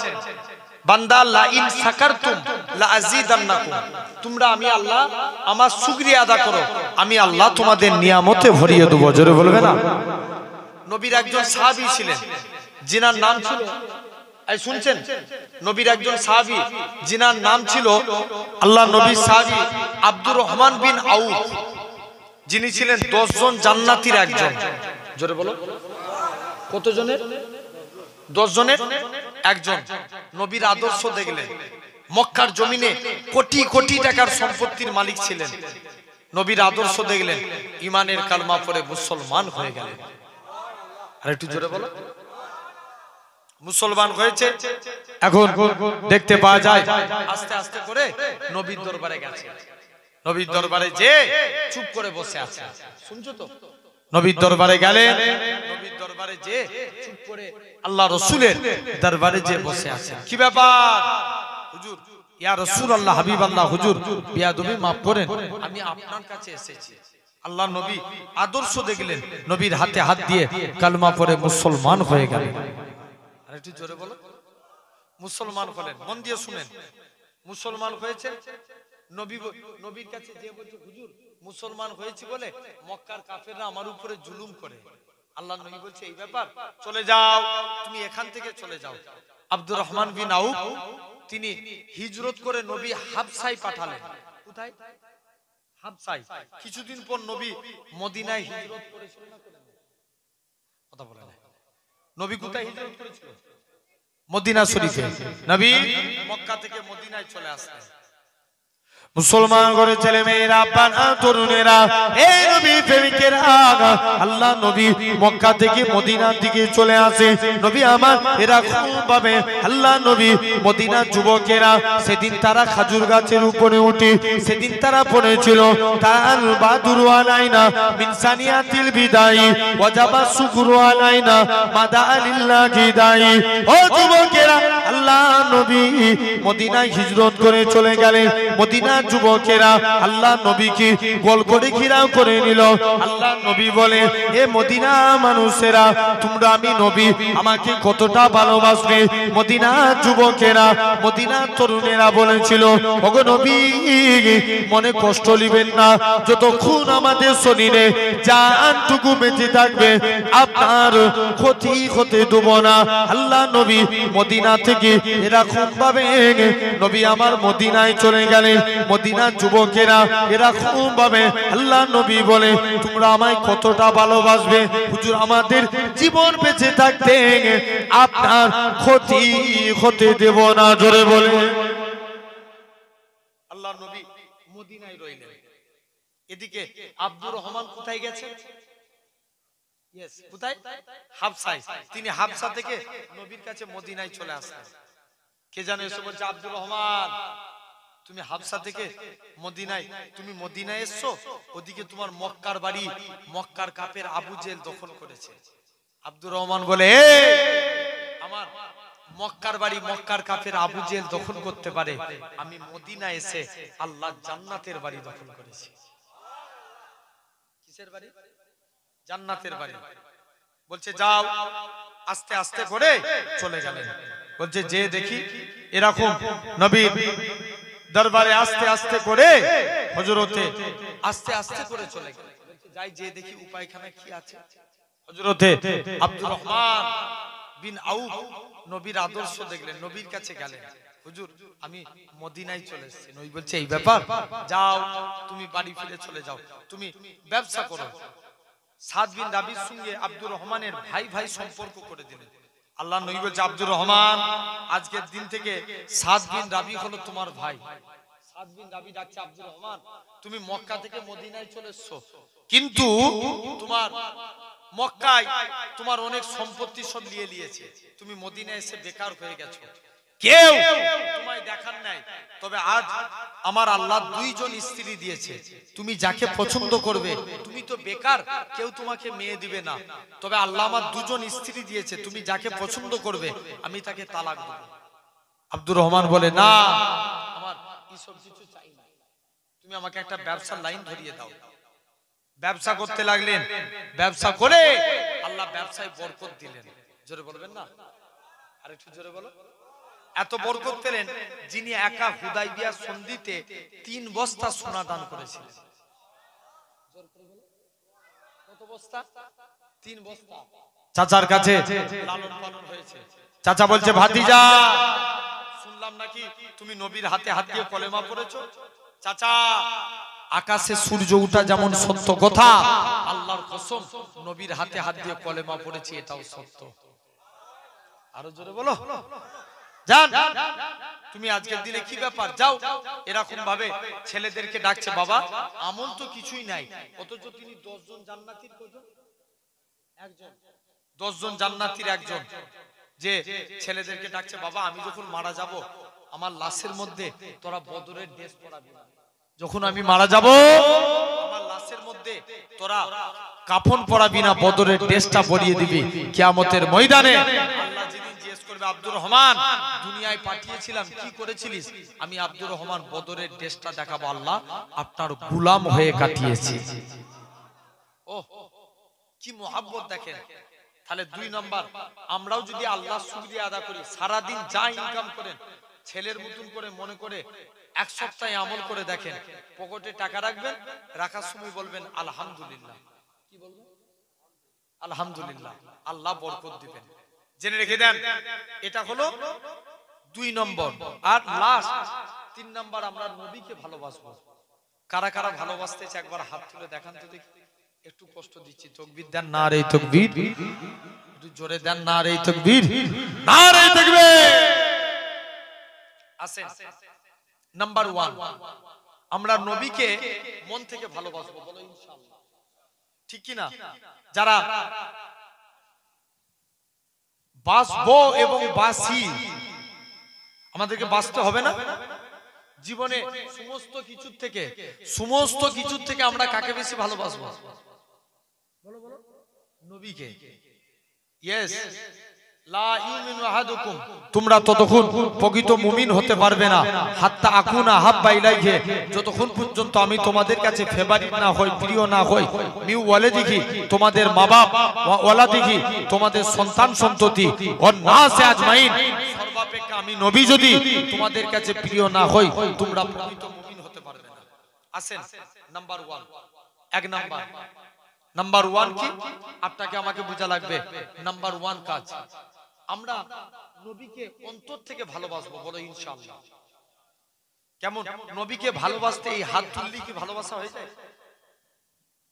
বান্দা লা ইন শাকারতুম লা আযীদান্নাকুম, তোমরা আমি আল্লাহ আমার শুকরিয়া আদা করো, আমি আল্লাহ তোমাদের নিয়ামতে ভরিয়ে দেব। জোরে বলবে না? নবীর একজন সাহাবী ছিলেন যিনার নাম ছিল, এই শুনছেন, নবীর একজন সাহাবী যিনার নাম ছিল, আল্লাহ নবীর সাহাবী আব্দুর রহমান বিন আউফ, যিনি ছিলেন 10 জন জান্নাতীর একজন। জোরে বলো, কত জনের? 10 জনের একজন। নবীর আদর্শ দেখলেন, মক্কার জমিনে কোটি কোটি টাকার সম্পত্তির মালিক ছিলেন। নবীর আদর্শ দেখলেন, ঈমানের কালমা পড়ে মুসলমান হয়ে গেলেন। আর একটু জোরে বলো। মুসলমান হয়েছে, এখন দেখতে পাওয়া যায় আস্তে আস্তে করে নবীর দরবারে গেছে। নবীর দরবারে যে চুপ করে বসে আছে, শুনছো তো? নবীর দরবারে গেলেন, নবীর দরবারে যে চুপ করে আল্লাহ রাসূলের দরবারে যে বসে আছে। কি ব্যাপার হুজুর? ইয়া রাসূলুল্লাহ, হাবিবাল্লাহ, হুজুর বিয়াদবি মাফ করেন, আমি আপনার কাছে এসেছি। আল্লাহ নবী আদর্শ দেখলেন, নবীর হাতে হাত দিয়ে কালমা পড়ে মুসলমান হয়ে গেলেন। আরেকটু জোরে বলো। মুসলমান হলেন। মন দিয়ে শুনেন, মুসলমান হয়েছে। নবীর কাছে যে বলছে, হুজুর মুসলমান হয়েছি বলে মক্কার কাফেররা আমার উপরে জুলুম করে। আল্লাহ নবী বলছে, এই ব্যাপার, চলে যাও, তুমি এখান থেকে চলে যাও। আব্দুর রহমান বিন আউফ তিনি হিজরত করে নবী হাবশায় পাঠালেন। কোথায়? হাবশায়। কিছুদিন পর নবী মদিনায় হিজরত করেছিলেন না? কথা বলে না। নবী কোথায় হিজরত করেছিল? মদিনা শরীফে। নবী মক্কা থেকে মদিনায় চলে আসলেন। মুসলমান ঘরে ছেলে মেয়েরা, বানা তরুণেরা, এই নবী প্রেমিকেরা, আল্লাহ নবী মক্কা থেকে মদিনার দিকে চলে আসে। নবী আমার এরকম ভাবে আল্লাহ নবী মদিনার যুবকেরা সেদিন তারা খাজুর গাছের উপরে উঠে সেদিন তারা পড়েছিল, তার বাদুরু আলাইনা মিন সানিয়াতিল বিদাই ওয়াজাবা শুকরু আলাইনা মাদা লিল্লাহি দাই। ও যুবকেরা, আল্লাহ নবী মদিনায় হিজরত করে চলে গেলেন। মদিনা যুবকেরা আল্লাহ নবীকে গোল করে ঘেরাও করে নিল। আল্লাহ নবী বলে, এ মদিনা মানুষেরা, তোমরা আমি নবী আমাকে কতটা ভালোবাসবে? মদিনা যুবকেরা, মদিনা তরুণেরা বলেছিল, ওগো নবী মনে কষ্ট নিবেন না, যতক্ষণ আমাদের শরীরে জানটুকু বেঁচে থাকবে আপনার ক্ষতি হতে দেব না। আল্লাহ নবী মদিনা থেকে এরকম ভাবে নবী আমার মদিনায় চলে গেলেন। মদিনার যুবকেরা এরকম ভাবে আল্লাহ নবী বলে, তোমরা আমায় কতটা ভালোবাসবে? হুজুর আমাদের জীবন বেঁচে থাকতে আপনার ক্ষতি হতে দেব না। জোরে বলে আল্লাহ নবী মদিনায় রইলেন। এদিকে আব্দুর রহমান কোথায় গেছে? কোথায়? হাবশায়। তিনি হাবশা থেকে নবীর কাছে মদিনায় চলে আসলেন। কে জানে এসে বলছে, আব্দুর রহমান তুমি হাবশা থেকে মদিনায়, তুমি মদিনায় এসছো, ওদিকে তোমার মক্কার বাড়ি মক্কার কাফের আবু জেল দখল করেছে। আব্দুর রহমান বলে, আমার মক্কার বাড়ি মক্কার কাফের আবু জেল দখল করতে পারে, আমি মদিনা এসে আল্লাহ জান্নাতের বাড়ি দখল করেছি। কিসের বাড়ি? জান্নাতের বাড়ি। বলছে যাও, আস্তে আস্তে করে চলে গেলেন। বলছে যে দেখি এরকম নবীর দরবারে আস্তে আস্তে করে হযরতে আস্তে আস্তে করে চলে গেল। যাই যে দেখি উপায়খানা কি আছে। হযরতে আব্দুর রহমান বিন আউফ নবীর আদর্শ দেখলেন, নবীর কাছে গেলেন, হুজুর আমি মদিনায় চলে এসেছি। নবী বলছে এই ব্যাপার, যাও তুমি বাড়ি ফিরে চলে যাও, তুমি ব্যবসা করো। সাদ বিন রাবির সঙ্গে আব্দুর রহমানের ভাই ভাই সম্পর্ক করে দিলেন। আল্লাহ নবী বলছে আব্দুর রহমান আজকের দিন থেকে সাদ বিন রাবি হলো তোমার ভাই। সাদ বিন রাবি ডাকছে আব্দুর রহমান তুমি মক্কা থেকে মদিনায় চলে এসছো, কিন্তু তোমার মক্কায় তোমার অনেক সম্পত্তি সব নিয়ে নিয়েছে, তুমি মদিনায় এসে বেকার হয়ে গেছো, কেউ তোমায় দেখার নাই। তবে আজ আমার আল্লাহ দুইজন স্ত্রী দিয়েছে, তুমি যাকে পছন্দ করবে, তুমি তো বেকার, কেউ তোমাকে মেয়ে দিবে না, তবে আল্লাহ আমার দুজন স্ত্রী দিয়েছে, তুমি যাকে পছন্দ করবে আমি তাকে তালাক দেব। আব্দুর রহমান বলে না, আমার এইসব কিছু চাই না, তুমি আমাকে একটা ব্যবসার লাইন ধরিয়ে দাও। ব্যবসা করতে লাগলেন, ব্যবসা করে আল্লাহ ব্যবসায় বরকত দিলেন। জোরে বলবেন না, আরেকটু জোরে বলো। এত বরকত পেলেন যিনি একা হুদাইবিয়া সন্ধিতে 3 বস্তা সোনা দান করেছিলেন। কত বস্তা? 3 বস্তা। চাচার কাছে লালন পালন হয়েছে। চাচা বলছে ভাতিজা শুনলাম নাকি তুমি নবীর হাতে হাত দিয়ে কলেমা পড়েছো। চাচা আকাশে সূর্য ওঠা যেমন সত্য কথা, আল্লাহর কসম নবীর হাতে হাত দিয়ে কলেমা পড়েছি এটাও সত্য। আরো জোরে বলো। জান তুমি আজকের দিনে কি ব্যাপার, যাও। এরকম ভাবে ছেলেদেরকে ডাকছে, বাবা আমল তো কিছুই নাই, অথচ তিনি 10 জন জান্নাতীর একজন, 10 জন জান্নাতীর একজন, যে ছেলেদেরকে ডাকছে, বাবা আমি যখন মারা যাব আমার লাশের মধ্যে তোরা বদরের ড্রেস পরাবি না, যখন আমি মারা যাব আমার লাশের মধ্যে তোরা কাফন পরাবি না, বদরের ড্রেসটা পরিয়ে দিবি কিয়ামতের ময়দানে। আল্লাহ যেদিন জিজ্ঞেস করবে আব্দুর রহমান দুনিয়ায় পাঠিয়েছিলাম কি করেছিলিস, আমি আব্দুর রহমান বদরের ড্রেসটা দেখাবো, আল্লাহ আপনার গোলাম হয়ে কাটিয়েছি। ও কি মোহাব্বত দেখেন। তাহলে 2 নাম্বার, আমরাও যদি আল্লাহ শুকরিয়া আদা করি, সারা দিন যা ইনকাম করেন ছেলের মতন করে মনে করে 1 সপ্তাহ আমল করে দেখেন, পকেটে টাকা রাখবেন, রাখার সময় বলবেন আলহামদুলিল্লাহ। কি বলবেন? আলহামদুলিল্লাহ, আল্লাহ বরকত দিবেন। জেনে রেখে দেন, এটা হলো 2 নম্বর। আর লাস্ট 3 নাম্বার, আমরা নবীকে ভালোবাসবো। কারা কারা ভালোবাসতেছে একবার হাত তুলে দেখান তো দেখি। একটু কষ্ট দিচ্ছি, তাকবীর দেন, নারে তাকবীর, একটু জোরে দেন, নারে তাকবীর, নারে তাকবীর। আসেন নাম্বার 1, আমরা নবীকে মন থেকে ভালোবাসবো, বলো ইনশাআল্লাহ, ঠিক কি না? যারা বাসবো এবং বাসি, আমাদেরকে বাঁচতে হবে না জীবনে, সমস্ত কিছুর থেকে আমরা কাকে বেশি ভালোবাসবো? বলো বলো, নবীকে। ইয়েস, লা ইউমিনু আহাদুকুম, তোমরা ততক্ষণ প্রকৃত মুমিন হতে পারবে না হাত্তা আকুনা হাব্বা ইলাইহি, যতক্ষণ পর্যন্ত আমি তোমাদের কাছে ফেভারিট না হই, প্রিয় না হই, মিউ ওয়ালাদিহি, তোমাদের মা-বাপ, ওয়া ওয়ালাদিহি, তোমাদের সন্তান সন্ততি, ওয়া নাসে আজমাইন, সর্বাপেক্ষা আমি নবী যদি তোমাদের কাছে প্রিয় না হই, তোমরা প্রকৃত মুমিন হতে পারবে না। আসেন নাম্বার 1, 1 নাম্বার। নাম্বার 1 কি আপনাকে আমাকে বোঝা লাগবে। নাম্বার 1 কাজ, আমরা নবীকে অন্তর থেকে ভালোবাসবো, বলো ইনশাআল্লাহ। কেমন? নবীকে ভালোবাসতে এই হাত তুললেই কি ভালোবাসা হয়ে যায়?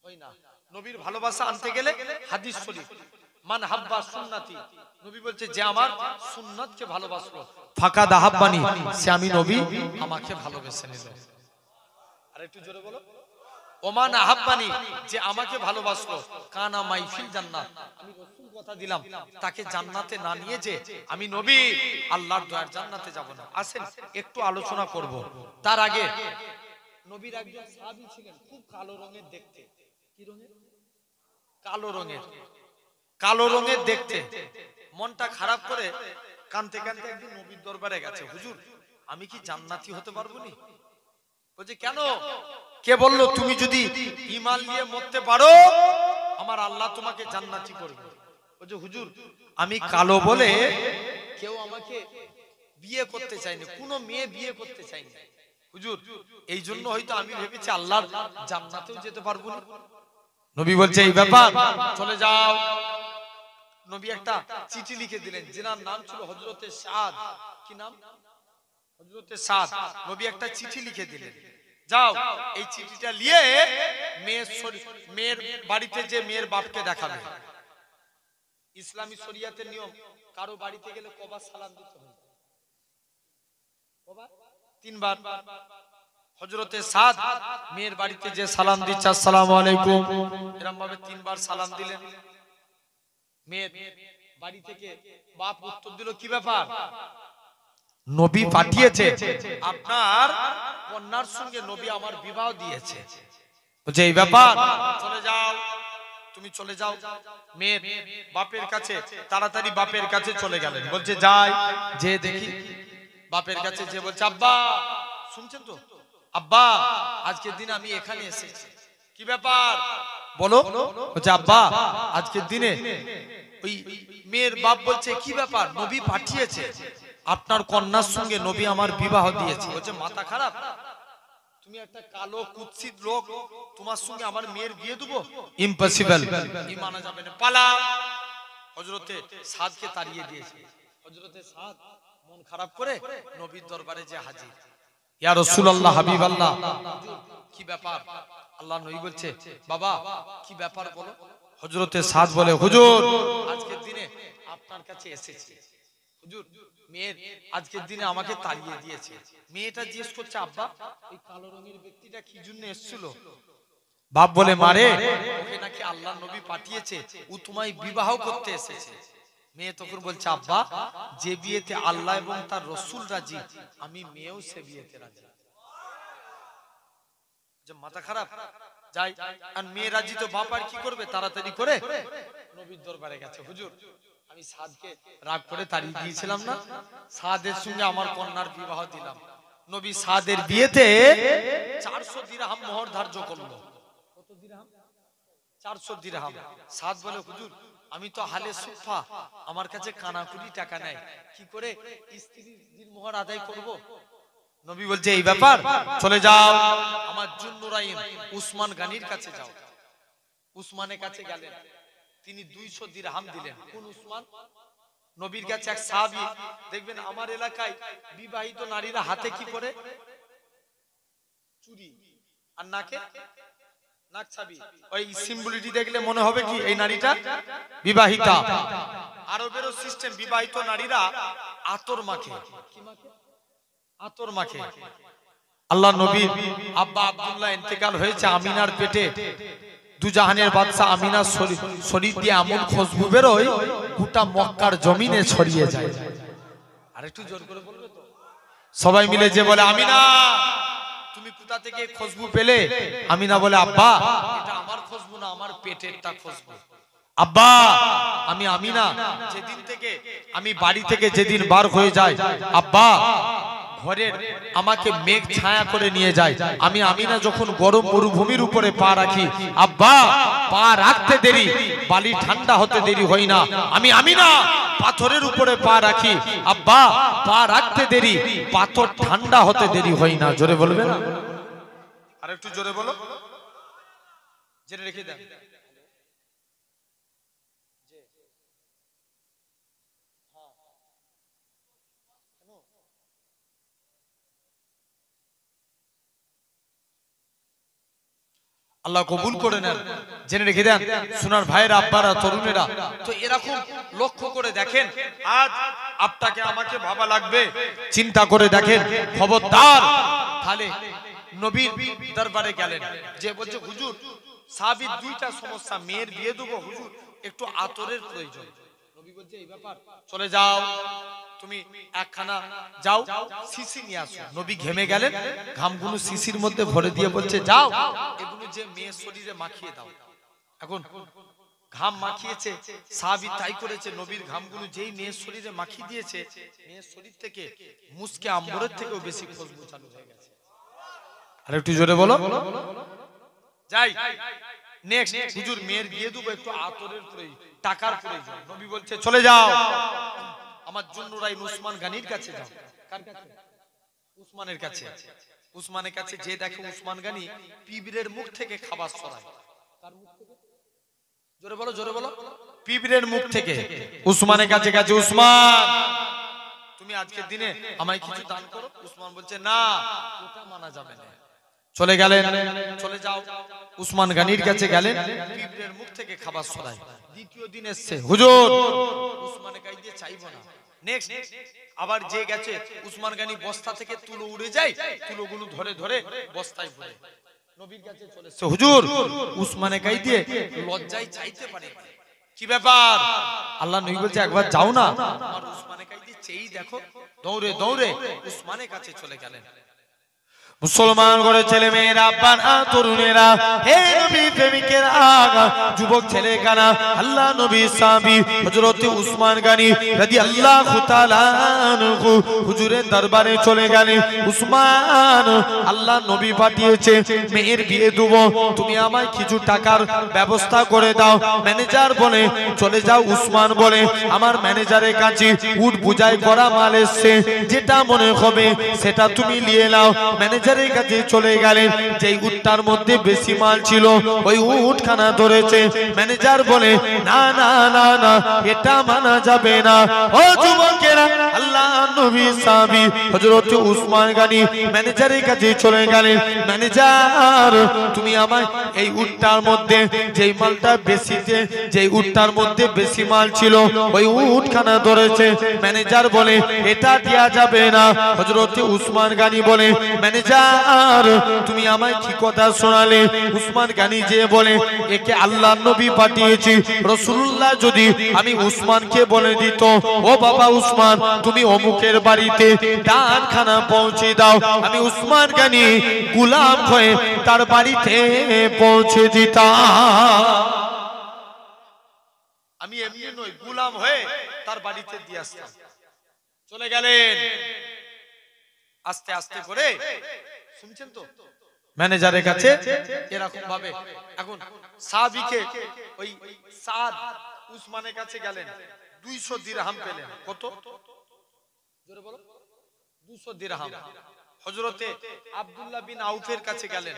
হয় না। নবীর ভালোবাসা আনতে গেলে হাদিস শরীফ, মান হাব্বা সুন্নতি, নবী বলছে যে আমার সুন্নাতকে ভালোবাসলো, ফাকাদ আহাব্বানি, সে আমি নবী আমাকে ভালোবেসে নিল। আর একটু জোরে বলো, ওমান আহাব্বানি, যে আমাকে ভালোবাসলো, কানা মাই ফিল জান্নাত, আমি রাসূল কথা দিলাম তাকে জান্নাতে না নিয়ে যে আমি নবী আল্লাহর দয়ার জান্নাতে যাব না। আসেন একটু আলোচনা করব। তার আগে নবীর একজন সাহাবী ছিলেন, খুব কালো রঙের দেখতে। কি রঙের? কালো রঙের। কালো রঙের দেখতে। মনটা খারাপ করে কাঁদতে কাঁদতে একদিন নবীর দরবারে গেছে, হুজুর আমি কি জান্নাতি হতে পারবো না? বলছে কেন? কে বললো তুমি যদি ঈমান নিয়ে মরতে পারো আমার আল্লাহ তোমাকে জান্নাতি করবে। বলছে হুজুর আমি কালো বলে কেউ আমাকে বিয়ে করতে চায়নি, কোনো মেয়ে বিয়ে করতে চায়নি হুজুর, এই জন্য হয়তো আমি ভেবেছি আল্লাহর জান্নাতেও যেতে পারবো না। নবী বলছে এই ব্যাপার, চলে যাও। নবী একটা চিঠি লিখে দিলেন, যেনার নাম ছিল হযরতে সাদ। কি নাম? হযরতে সাদ। নবী একটা চিঠি লিখে দিলেন, যাও এই চিঠিটা নিয়ে মেয়ের বাড়িতে যে মেয়ের বাপকে দেখাবে। ইসলামী শরিয়াতের নিয়ম, কারো বাড়িতে গেলে কবার সালাম দিতে হয়? কবার? 3 বার। হযরতে সাদ মেয়ের বাড়িতে যে সালাম দিচ্ছে আসসালামু আলাইকুম, এরকম ভাবে 3 বার সালাম দিলেন। মেয়ের বাড়ি থেকে বাপ উত্তর দিল, কি ব্যাপার? নবী পাঠিয়েছে, আপনার কন্যার সঙ্গে নবী আমার বিবাহ দিয়েছে। বলছে এই ব্যাপার, চলে যাও, তুমি চলে যাও। মেয়ের বাপের কাছে, তাড়াতাড়ি বাপের কাছে চলে গেলেন। বলছে যাই, যে দেখি বাপের কাছে যে বলছে আব্বা, শুনছেন তো আব্বা, আজকের দিনে আমি এখানে এসেছি, কি ব্যাপার বলো? বলছে আব্বা আজকের দিনে ওই মেয়ের বাপ বলছে কি ব্যাপার, নবী পাঠিয়েছে, আপনার কন্যার সঙ্গে নবী আমার বিবাহ দিয়েছে। বলছে মাথা খারাপ, তুমি একটা কালো কুৎসিত লোক, তোমার সঙ্গে আমার মেয়ের বিয়ে দেবো? ইম্পসিবল, এই মানা যাবে না, পালা। হযরতে সাদকে তাড়িয়ে দিয়েছে। হযরতে সাদ মন খারাপ করে নবীর দরবারে যে হাজির, ইয়া রাসূলুল্লাহ, হাবিবাল্লাহ, কি ব্যাপার? আল্লাহ নবী বলছে বাবা কি ব্যাপার বলো। হযরতে সাদ বলে হুজুর আজকের দিনে আপনার কাছে এসেছি, হুজুর মেয়ের আজকের দিনে আমাকে তাড়িয়ে দিয়েছে। মেয়েটা জিজ্ঞেস করছে আব্বা এই কালো রঙের ব্যক্তিটা কি জন্য এসেছিল? বাপ বলে মারে ওকে নাকি আল্লাহর নবী পাঠিয়েছে, ও তোমায় বিবাহ করতে এসেছে। মেয়ে তখন বলছে আব্বা যে বিয়েতে আল্লাহ এবং তার রাসূল রাজি, আমি মেয়েও সে বিয়েতে রাজি। যে মাথা খারাপ, যাই, আর মেয়ে রাজি তো বাপ আর কি করবে, তাড়াতাড়ি করে নবীর দরবারে গেছে। হুজুর আমি সাদকে রাগ করে তাড়িয়ে দিয়েছিলাম না, সাদের সঙ্গে আমার কন্যার বিবাহ দিলাম। নবী সাদের বিয়েতে 400 দিরহাম মোহর ধার্য করলো। কত দিরহাম? 400 দিরহাম। সাদ বলে হুজুর আমি তো হালে সুফা, আমার কাছে কানাকুড়ি টাকা নাই, কি করে স্ত্রীর মোহর আদায় করব? নবী বলছে এই ব্যাপার, চলে যাও আমার জুন্নুরাইন উসমান গানির কাছে যাও। উসমানের কাছে গেলেন, তিনি 200 দিরহাম দিলেন। কোন উসমান? নবীর কাছে এক সাহাবী। দেখবেন আমার এলাকায় বিবাহিত নারীরা হাতে কি পরে? চুড়ি, আর নাকে নাকছাবি। ওই সিম্বলিটি দেখলে মনে হবে কি এই নারীটা বিবাহিতা। আরবেরও সিস্টেম, বিবাহিত নারীরা আতর মাখে। কি মাখে? আতর মাখে। আল্লাহ নবীর আব্বা আব্দুল্লাহ ইন্তেকাল হয়েছে আমিনার পেটে, দুজাহানের বাদশা আমিনার শরীর দিয়ে এমন খুশবু বেরোয় গোটা মক্কার জমিনে ছড়িয়ে যায়। আরেকটু জোর করে বলবে তো? সবাই মিলে যে বলে আমিনা তুমি কোথা থেকে খুশবু পেলে? আমিনা বলে আব্বা এটা আমার খুশবু না, আমার পেটেরটা খুশবু। আব্বা আমি আমিনা যেদিন থেকে আমি বাড়ি থেকে যেদিন বার হয়ে যায়, আব্বা ঘরের আমাকে মেঘ ছায়া করে নিয়ে যায়। আমি আমিনা যখন গরম মরুভূমির উপরে পা রাখি, আব্বা পা রাখতে দেরি, বালি ঠান্ডা হতে দেরি হয় না। আমি আমিনা পাথরের উপরে পা রাখি, আব্বা পা রাখতে দেরি, পাথর ঠান্ডা হতে দেরি হয় না। জোরে বলবে না? আর একটু জোরে বলো, জেনে রেখে দেন। আল্লাহ কবুল করে নেন, জেনে রেখে দেন সোনার ভাইয়েরা, আব্বারা, তরুণেরা। তো এরকম লক্ষ্য করে দেখেন, আজ আপনাকে আমাকে ভাবা লাগবে, চিন্তা করে দেখেন, খবরদার। তাহলে নবীর দরবারে গেলেন, যে বলছে হুজুর সাহাবীর 2টা সমস্যা, মেয়ের বিয়ে দেবো হুজুর, একটু আতরের প্রয়োজন। নবী বলছে এই ব্যাপার, চলে যাও তুমি একখানা যাও শিশি নিয়ে আসো। নবী ঘেমে গেলেন, ঘামগুলো শিশির মধ্যে ভরে দিয়ে বলছে যাও এগুলো যে মেয়ের শরীরে মাখিয়ে দাও। এখন ঘাম মাখিয়েছে সাহাবী, তাই করেছে। নবীর ঘামগুলো যেই মেয়ের শরীরে মাখিয়ে দিয়েছে, মেয়ের শরীর থেকে মুস্কে আম্বরের থেকেও বেশি খুশবু চালু হয়ে গেছে। আর একটু জোরে বলো। যাই নেক্সট, হুজুর মেয়ের বিয়ে দেবো, একটু আতরের প্রয়োজন, টাকার প্রয়োজন। নবী বলছে চলে যাও আমার জুন্নুরাইন উসমান গানির কাছে যাও। কার কাছে? উসমানের কাছে। উসমানের কাছে যে দেখে উসমান গানি পিবরের মুখ থেকে খাবার সরায়। কার মুখ থেকে? জোরে বলো, জোরে বলো। পিবরের মুখ থেকে উসমানের কাছে গেছে, উসমান তুমি আজকের দিনে আমায় কিছু দান করো। উসমান বলছে না, ওটা মানা যাবে না। চলে গেলেন, চলে যাও। উসমান গানির কাছে গেলেন, পিঁপড়ের মুখ থেকে খাবার সরায়। দ্বিতীয় দিন এসছে, হুজুর উসমানে গাই দিয়ে চাইবো না। নেক্সট আবার যে গেছে, উসমান গানি বস্তা থেকে তুলো উড়ে যায়, তুলোগুলো ধরে ধরে বস্তায় ভরে নবীর কাছে চলে এসছে, হুজুর উসমানে গাই দিয়ে লজ্জায় চাইতে পারে। কি ব্যাপার? আল্লাহ নবী বলছে একবার যাও না, আর উসমানে গাই দিয়ে চেয়েই দেখো। দৌড়ে দৌড়ে উসমানের কাছে চলে গেলেন। মুসলমান করে ছেলে মেয়েরা, বাবা তরুণেরা, হে নবী প্রেমিকেরা, যুবক ছেলে কানা, আল্লাহ নবী সাহাবী হযরত উসমান গনি রাদিয়াল্লাহু তাআলা আনহু হুজুরের দরবারে চলে গেলেন। উসমান, আল্লাহ নবী পাঠিয়েছে মেয়ের বিয়ে দেব, তুমি আমায় কিছু টাকার ব্যবস্থা করে দাও। ম্যানেজার বলে চলে যাও। উসমান বলে আমার ম্যানেজারের কাছে উট বুঝাই করা মাল এসছে, যেটা মনে হবে সেটা তুমি নিয়ে নাও। ম্যানেজারের কাছে চলে গেলেন, যেই উটটার মধ্যে বেশি মাল ছিল ওই উটখানা ধরেছে। ম্যানেজার বলে না না না না, এটা মানা যাবে না। ও যুবকেরা, আল্লাহ নবী সাহাবী হযরত উসমান গনি ম্যানেজারের কাছে চলে গেলেন। ম্যানেজার, তুমি আমায় এই উটটার মধ্যে যেই মালটা বেশিতে, যেই উটটার মধ্যে বেশি মাল ছিল ওই উটখানা ধরেছে। ম্যানেজার বলে এটা দেয়া যাবে না। হযরত উসমান গনি বলে ম্যানেজার, তুমি আমায় কি কথা শোনালে? উসমান গনি যে বলে একে আল্লাহ নবী পাঠিয়েছি। রাসূলুল্লাহ যদি আমি উসমানকে বলে দিত, ও বাবা উসমান তুমি অমুকের বাড়িতে দানখানা পৌঁছে দাও, আমি উসমান গনি গোলাম হয়ে তার বাড়িতে পৌঁছে দিতাম। আমি এমনি নই, গোলাম হয়ে তার বাড়িতে দিয়ে আসতাম। চলে গেলেন আস্তে আস্তে করে, শুনছেন তো, ম্যানেজারের কাছে এরকম ভাবে। এখন সাহাবীকে ওই সাদ উসমানের কাছে গেলেন, 200 দিরহাম পেলেন। কত? জোরে বলো। 200 দিরহাম। হযরতে আব্দুল্লাহ বিন আউফের কাছে গেলেন,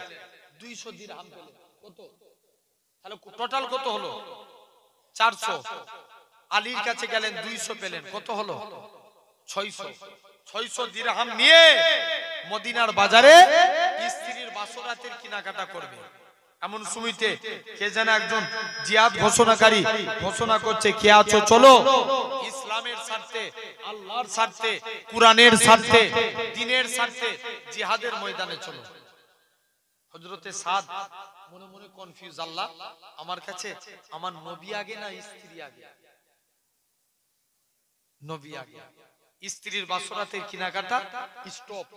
200 দিরহাম পেলেন। কত? তাহলে টোটাল কত হলো? 400। আলীর কাছে গেলেন, 200 পেলেন। কত হলো? 600। 600 দিরহাম নিয়ে মদিনার বাজারে স্ত্রীর বাসরাতের কেনাকাটা করবে। এমন সময়তে কে যেন একজন জিহাদ ঘোষণাকারী ঘোষণা করছে, কে আছো চলো ইসলামের স্বার্থে, আল্লাহর স্বার্থে, কুরআনের স্বার্থে, দ্বীনের স্বার্থে জিহাদের ময়দানে চলো। হযরতে সাদ মনে মনে কনফিউজ, আল্লাহ আমার কাছে আমার নবী আগে না স্ত্রী আগে? নবী আগে। স্ত্রীর বাসরাতের কেনাকাটা স্টপ।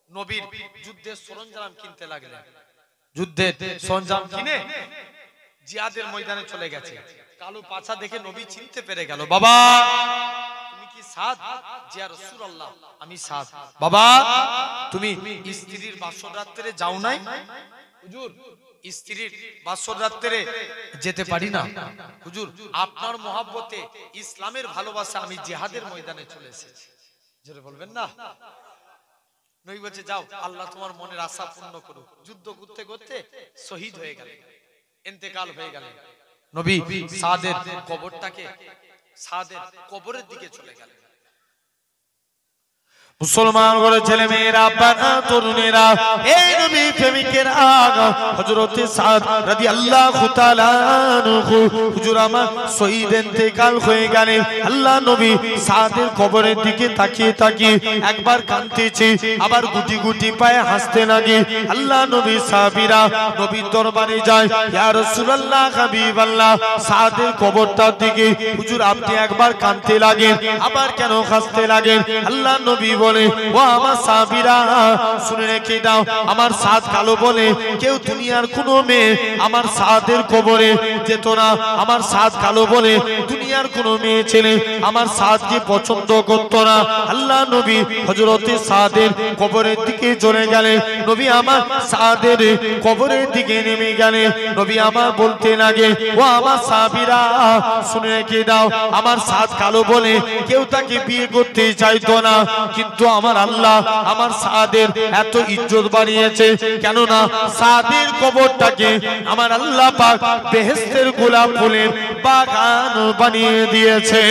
নবীর যুদ্ধের সরঞ্জাম কিনতে লাগলেন। যুদ্ধের সরঞ্জাম কিনে জিহাদের ময়দানে চলে গেছে। কালো পাছা দেখে নবী চিনতে পেরে গেল, বাবা তুমি কি সাদ? জি ইয়া রাসূলুল্লাহ আমি সাদ। বাবা তুমি স্ত্রীর বাসরাতে যাও নাই? হুজুর স্ত্রীর বাসরাতে যেতে পারি না হুজুর, আপনার মহব্বতে ইসলামের ভালোবাসা আমি জিহাদের ময়দানে চলে এসেছি। জোরে বলবেন না? নবী বলছে যাও, আল্লাহ তোমার মনের আশা পূর্ণ করুক। যুদ্ধ করতে করতে শহীদ হয়ে গেলেন, ইন্তেকাল হয়ে গেলেন। নবী সাদের কবরটাকে, সাদের কবরের দিকে চলে গেলেন। মুসলমান করে ছেলে মেয়েরা, বাবা তরুণেরা, এই নবী প্রেমিকেরা, হযরত সাদ রাদিয়াল্লাহু তাআলা আনহু হুজুর আমার শহীদ ইন্তেকাল হয়ে গেলেন। আল্লাহ নবী সাদের কবরের দিকে তাকিয়ে তাকিয়ে একবার কাঁদতেছে, আবার গুটি গুটি পায়ে হাসতে লাগে। আল্লাহ নবী সাহাবীরা নবীর দরবারে যায়, ইয়া রাসূলুল্লাহ হাবিবাল্লাহ সাদের কবরটার দিকে হুজুর আপনি একবার কাঁদতে লাগেন, আবার কেন হাসতে লাগেন? আল্লাহ নবী বলে, ও আমার সাহাবীরা শুনে রেখে দাও, আমার সাদ কালো বলে কেউ দুনিয়ার কোনো মেয়ে আমার সাদের কবরে যেত না। আমার সাদ কালো বলে দুনিয়া দুনিয়ার কোন মেয়ে ছেলে আমার সাদকে পছন্দ করতো না। আল্লাহ নবী হযরতে সাদের কবরের দিকে চলে গেলেন। নবী আমার সাদের কবরের দিকে নেমে গেলেন। নবী আমার বলতে লাগে, ও আমার সাহাবীরা শুনে রেখে দাও, আমার সাদ কালো বলে কেউ তাকে বিয়ে করতে চাইতো না, কিন্তু আমার আল্লাহ আমার সাদের এত ইজ্জত বানিয়েছে, কেননা সাদের কবরটাকে আমার আল্লাহ পাক বেহেশতের গোলাপ ফুলের বাগান বানিয়ে দিয়েছে।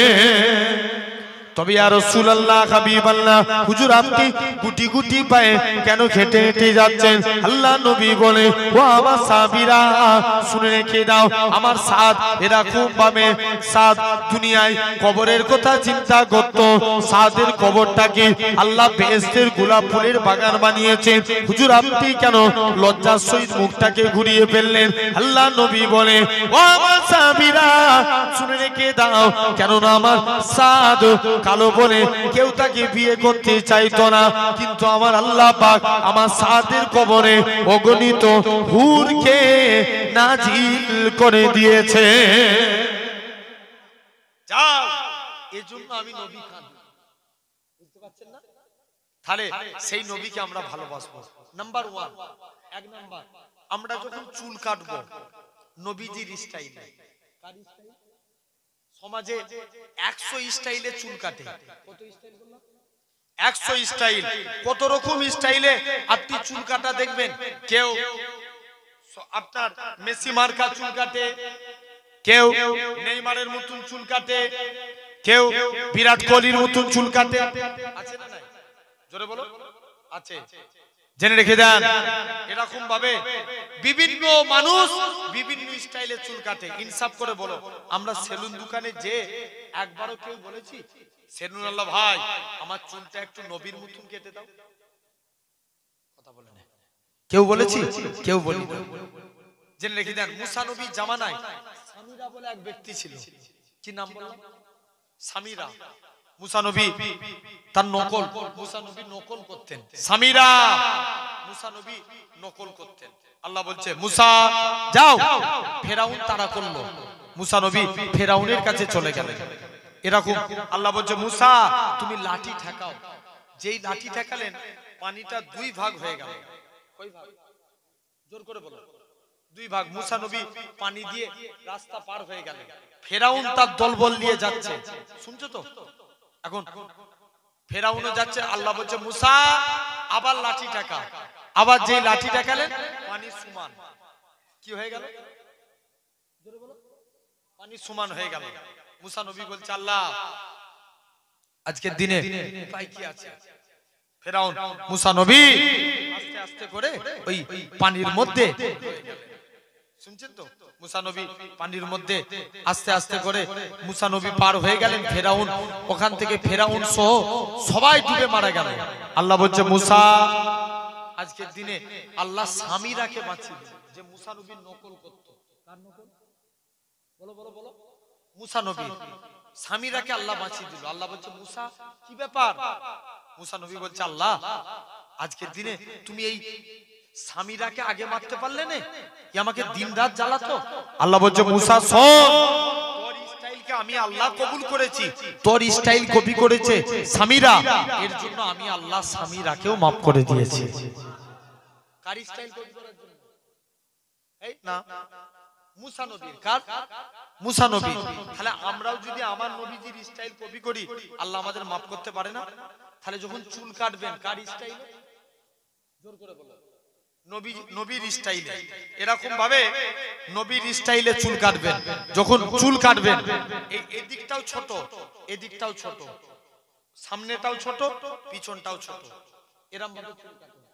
তবে ইয়া রাসূলুল্লাহ হাবিবাল্লাহ, হুজুর আপনি গুটি গুটি পায়ে কেন হেঁটে হেঁটে যাচ্ছেন? আল্লাহ নবী বলে, ও আমার সাহাবীরা শুনে রেখে দাও, আমার সাদ এরকম ভাবে সাদ দুনিয়ায় কবরের কথা চিন্তা করত। সাদের কবরটাকে আল্লাহ বেহেশতের গোলাপ ফুলের বাগান বানিয়েছে। হুজুর আপনি কেন লজ্জার সহিত মুখটাকে ঘুরিয়ে ফেললেন? আল্লাহ নবী বলে, ও আমার সাহাবীরা শুনে রেখে দাও, কেননা আমার সাদ কালো বলে কেউ তাকে বিয়ে করতে চাইতো না, কিন্তু আমার আল্লাহ পাক আমার সাদের কবরে অগণিত হুরকে নাজিল করে দিয়েছে। যাও, এজন্য আমি নবী কাঁদি, বুঝতে পারছেন না? তাহলে সেই নবীকে আমরা ভালোবাসবো। নাম্বার 1, এক নাম্বার, আমরা যখন চুল কাটবো নবীজির স্টাইলে। কার স্টাইল? সমাজে 100 স্টাইলে চুল কাটে। কত স্টাইল বললাম? 100 স্টাইল। কত রকম স্টাইলে আপনি চুল কাটা দেখবেন। কেউ আপনার মেসি মার্কা চুল কাটে, কেউ নেইমারের মতন চুল কাটে, কেউ বিরাট কোহলির মতন চুল কাটে। আছে না নাই? জোরে বলো। আছে। জেনে রেখে দেন, এরকম ভাবে বিভিন্ন মানুষ বিভিন্ন স্টাইলে চুল কাটে। ইনসাফ করে বলো, আমরা সেলুন দোকানে যে একবারও কেউ বলেছি, সেলুন আল্লাহ ভাই আমার চুলটা একটু নবীর মতন কেটে দাও? কথা বলে না। কেউ বলেছি? কেউ বলি। জেনে রেখে দেন, মুসা নবীর জামানায় সামিরা বলে এক ব্যক্তি ছিল। কি নাম বললাম? সামিরা। মুসা নবী তার নকল, মুসা নবী নকল করতেন। সামিরা মুসা নবী নকল করতেন। আল্লাহ বলছে, মুসা যাও। ফেরাউন তাড়া করলো, মুসা নবী ফেরাউনের কাছে চলে গেলেন। এরকম আল্লাহ বলছে, মুসা তুমি লাঠি ঠেকাও। যেই লাঠি ঠেকালেন পানিটা 2 ভাগ হয়ে গেল। কয় ভাগ? জোর করে বলো। 2 ভাগ। মুসা নবী পানি দিয়ে রাস্তা পার হয়ে গেলেন। ফেরাউন তার দলবল নিয়ে যাচ্ছে, শুনছো তো? এখন ফেরাউনও যাচ্ছে। আল্লাহ বলছে, মুসা আবার লাঠি ঠেকা। আবার যেই লাঠি ঠেকালেন পানি সমান। কি হয়ে গেল? জোরে বলো। পানি সমান হয়ে গেল। মুসা নবী বলছে, আল্লাহ আজকের দিনে উপায় কি আছে? ফেরাউন মুসা নবী আস্তে আস্তে করে ওই পানির মধ্যে, শুনছেন তো? মুসা নবী পানির মধ্যে আস্তে আস্তে করে মুসা নবী পার হয়ে গেলেন। ফেরাউন ওখান থেকে ফেরাউন সহ সবাই ডুবে মারা গেল। আল্লাহ বলছে, মুসা আজকের দিনে আল্লাহ সামিরাকে বাঁচিয়ে দিল, যে মুসা নবীর নকল করত। কার নকল? বলো বলো বলো। মুসা নবী সামিরাকে আল্লাহ বাঁচিয়ে দিল। আল্লাহ বলছে, মুসা কি ব্যাপার? মুসা নবী বলছে, আল্লাহ আজকের দিনে তুমি এই সামিরাকে আগে মারতে পারলে না, আমাকে দিন রাত জ্বালাতো। আল্লাহ বলছে, মুসা শোন, তোর স্টাইলকে আমি আল্লাহ কবুল করেছি, তোর স্টাইল কপি করেছে সামিরা, এর জন্য আমি আল্লাহ সামিরাকেও maaf করে দিয়েছি। কার স্টাইল কপি করার জন্য? এই না, মুসা নবীর। কার? মুসা নবী। তাহলে আমরাও যদি আমার নবীজির স্টাইল কপি করি আল্লাহ আমাদের maaf করতে পারে না? তাহলে যখন চুল কাটবেন কার স্টাইল? জোর করে বলো। নবীর স্টাইলে। এরকম ভাবে নবীর স্টাইলে চুল কাটবেন। যখন চুল কাটবেন এই দিকটাও ছোট, এদিকটাও ছোট, সামনেটাও ছোট, পিছনটাও ছোট, এরকম ভাবে চুল কাটবেন।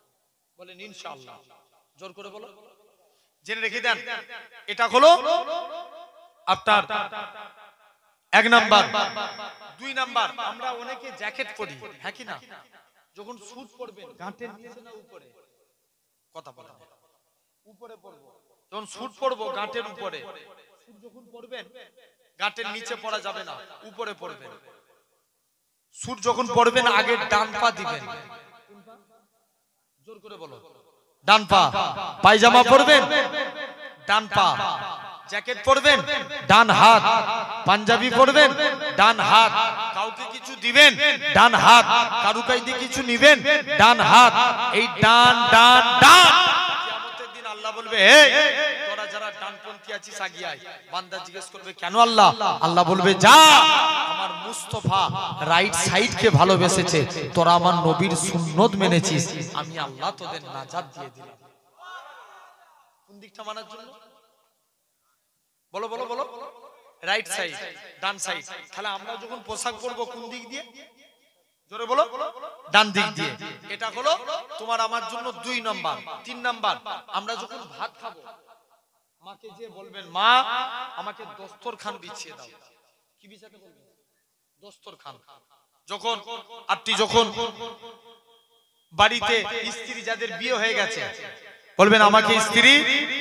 বলেন ইনশাআল্লাহ। জোর করে বলো। জেনে রেখে দেন, এটা হলো আপনার 1 নাম্বার। 2 নাম্বার, আমরা অনেকে জ্যাকেট পরি, হ্যাঁ কি না? যখন স্যুট পরবেন গাঁটের নিচে না উপরে? কথা বলেন। উপরে পরবো। যখন স্যুট পরবো গাঁটের উপরে। স্যুট যখন পরবেন গাঁটের নিচে পরা যাবে না, উপরে পরবেন। স্যুট যখন পরবেন আগে ডান পা দিবেন। জোর করে বলো। ডান পা। পায়জামা পরবেন ডান পা। জ্যাকেট পরবেন ডান হাত, পাঞ্জাবি পরবেন ডান হাত, কাউকে কিছু দিবেন ডান হাত, কারু কাছে কিছু নিবেন ডান হাত, এই ডান ডান ডান। কিয়ামতের দিন আল্লাহ বলবে এই তোরা যারা ডানপন্থী আছিস আগিয়ে আয়। বান্দা জিজ্ঞেস করবে কেন আল্লাহ? আল্লাহ বলবে যা, আমার মুস্তাফা রাইট সাইড কে ভালোবেসেছে, তোরা আমার নবীর সুন্নত মেনেছিস, আমি আল্লাহ তোদের নাজাত দিয়ে দিলাম। কোন দিকটা মানার জন্য? বলো বলো বলো। রাইট সাইড, ডান সাইড। তাহলে আমরা যখন পোশাক পরবো কোন দিক দিয়ে? জোরে বলো। ডান দিক দিয়ে। এটা হলো তোমার আমার জন্য 2 নাম্বার। 3 নাম্বার, আমরা যখন ভাত খাবো মাকে যে বলবেন মা আমাকে দস্তরখান বিছিয়ে দাও। কি বিছাতে বলবেন? দস্তরখান। যখন আপনি যখন বাড়িতে স্ত্রী যাদের বিয়ে হয়ে গেছে বলবেন আমাকে স্ত্রী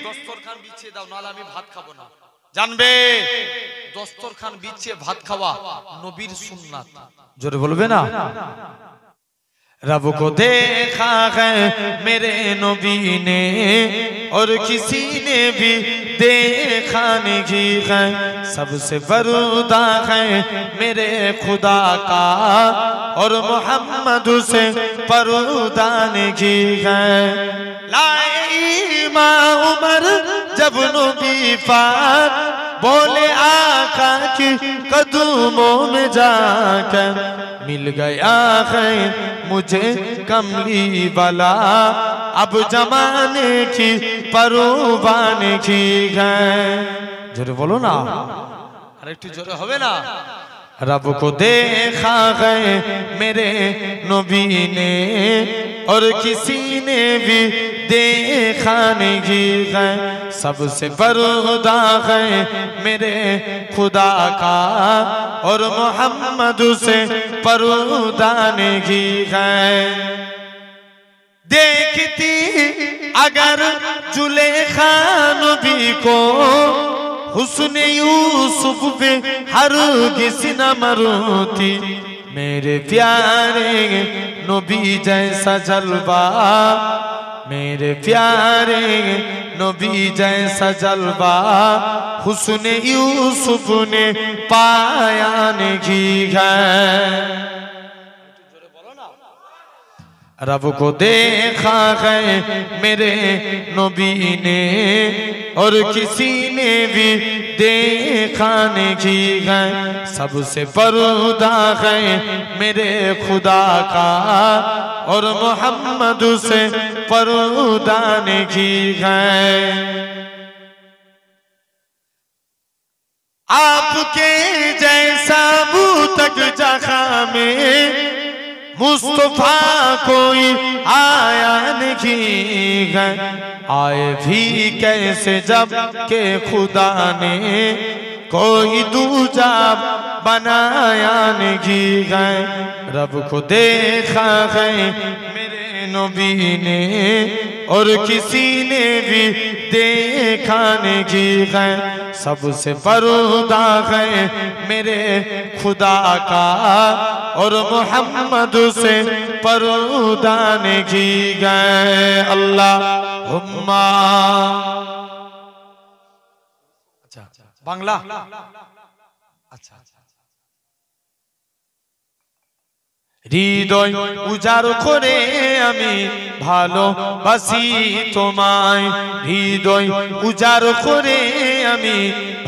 দস্তরখান বিছিয়ে দাও, নাহলে আমি ভাত খাবো না। জানবে দস্তরখান বিছিয়ে ভাত খাওয়া নবীর সুন্নাত। জোরে বলবে না। रब को देखा है मेरे नबी ने और किसी ने भी देखा नहीं है, सबसे बरूदा है मेरे खुदा का और मोहम्मद से परूदा नहीं है। लाई माँ उमर जब नबी पाक बोले आका की कदमों में जाकर मिल गया है मुझे कमली वाला, अब जमाने की परवान की है। जोरे बोलो ना, अरे एकटू जोरे होवे ना। रब को देखा है मेरे नबी ने और किसी ने भी देखा नहीं है, सबसे बरूदा है मेरे खुदा का और मोहम्मद से परूदा नहीं है। देखती अगर जुलेखा नबी को हुस्न यूसुफ पे हरगिज़ न मरती, मेरे प्यारे नबी जैसा जलवा, मेरे प्यारे नबी जैसा जलवा हुस्न यूसुफ ने पाया नहीं है। रब को देखा है मेरे नबी ने और किसी ने भी देखा नहीं है, सबसे बरूदा है मेरे खुदा का और मोहम्मद से परूदा नहीं है। आपके जैसा बूतक जहाँ में मुस्तफा कोई आया नहीं है, आए भी कैसे जब के खुदा ने कोई दूजा बनाया नहीं है। रब को देखा है मेरे नबी ने और किसी ने भी देखा नहीं है, सबसे बरूदा है मेरे खुदा का और मोहम्मद से परूदा नहीं गए। अल्लाहुम्मा। अच्छा बांग्ला। अच्छा হৃদয় উজাড় করে আমি ভালোবাসি তোমায়, হৃদয় উজাড় করে আমি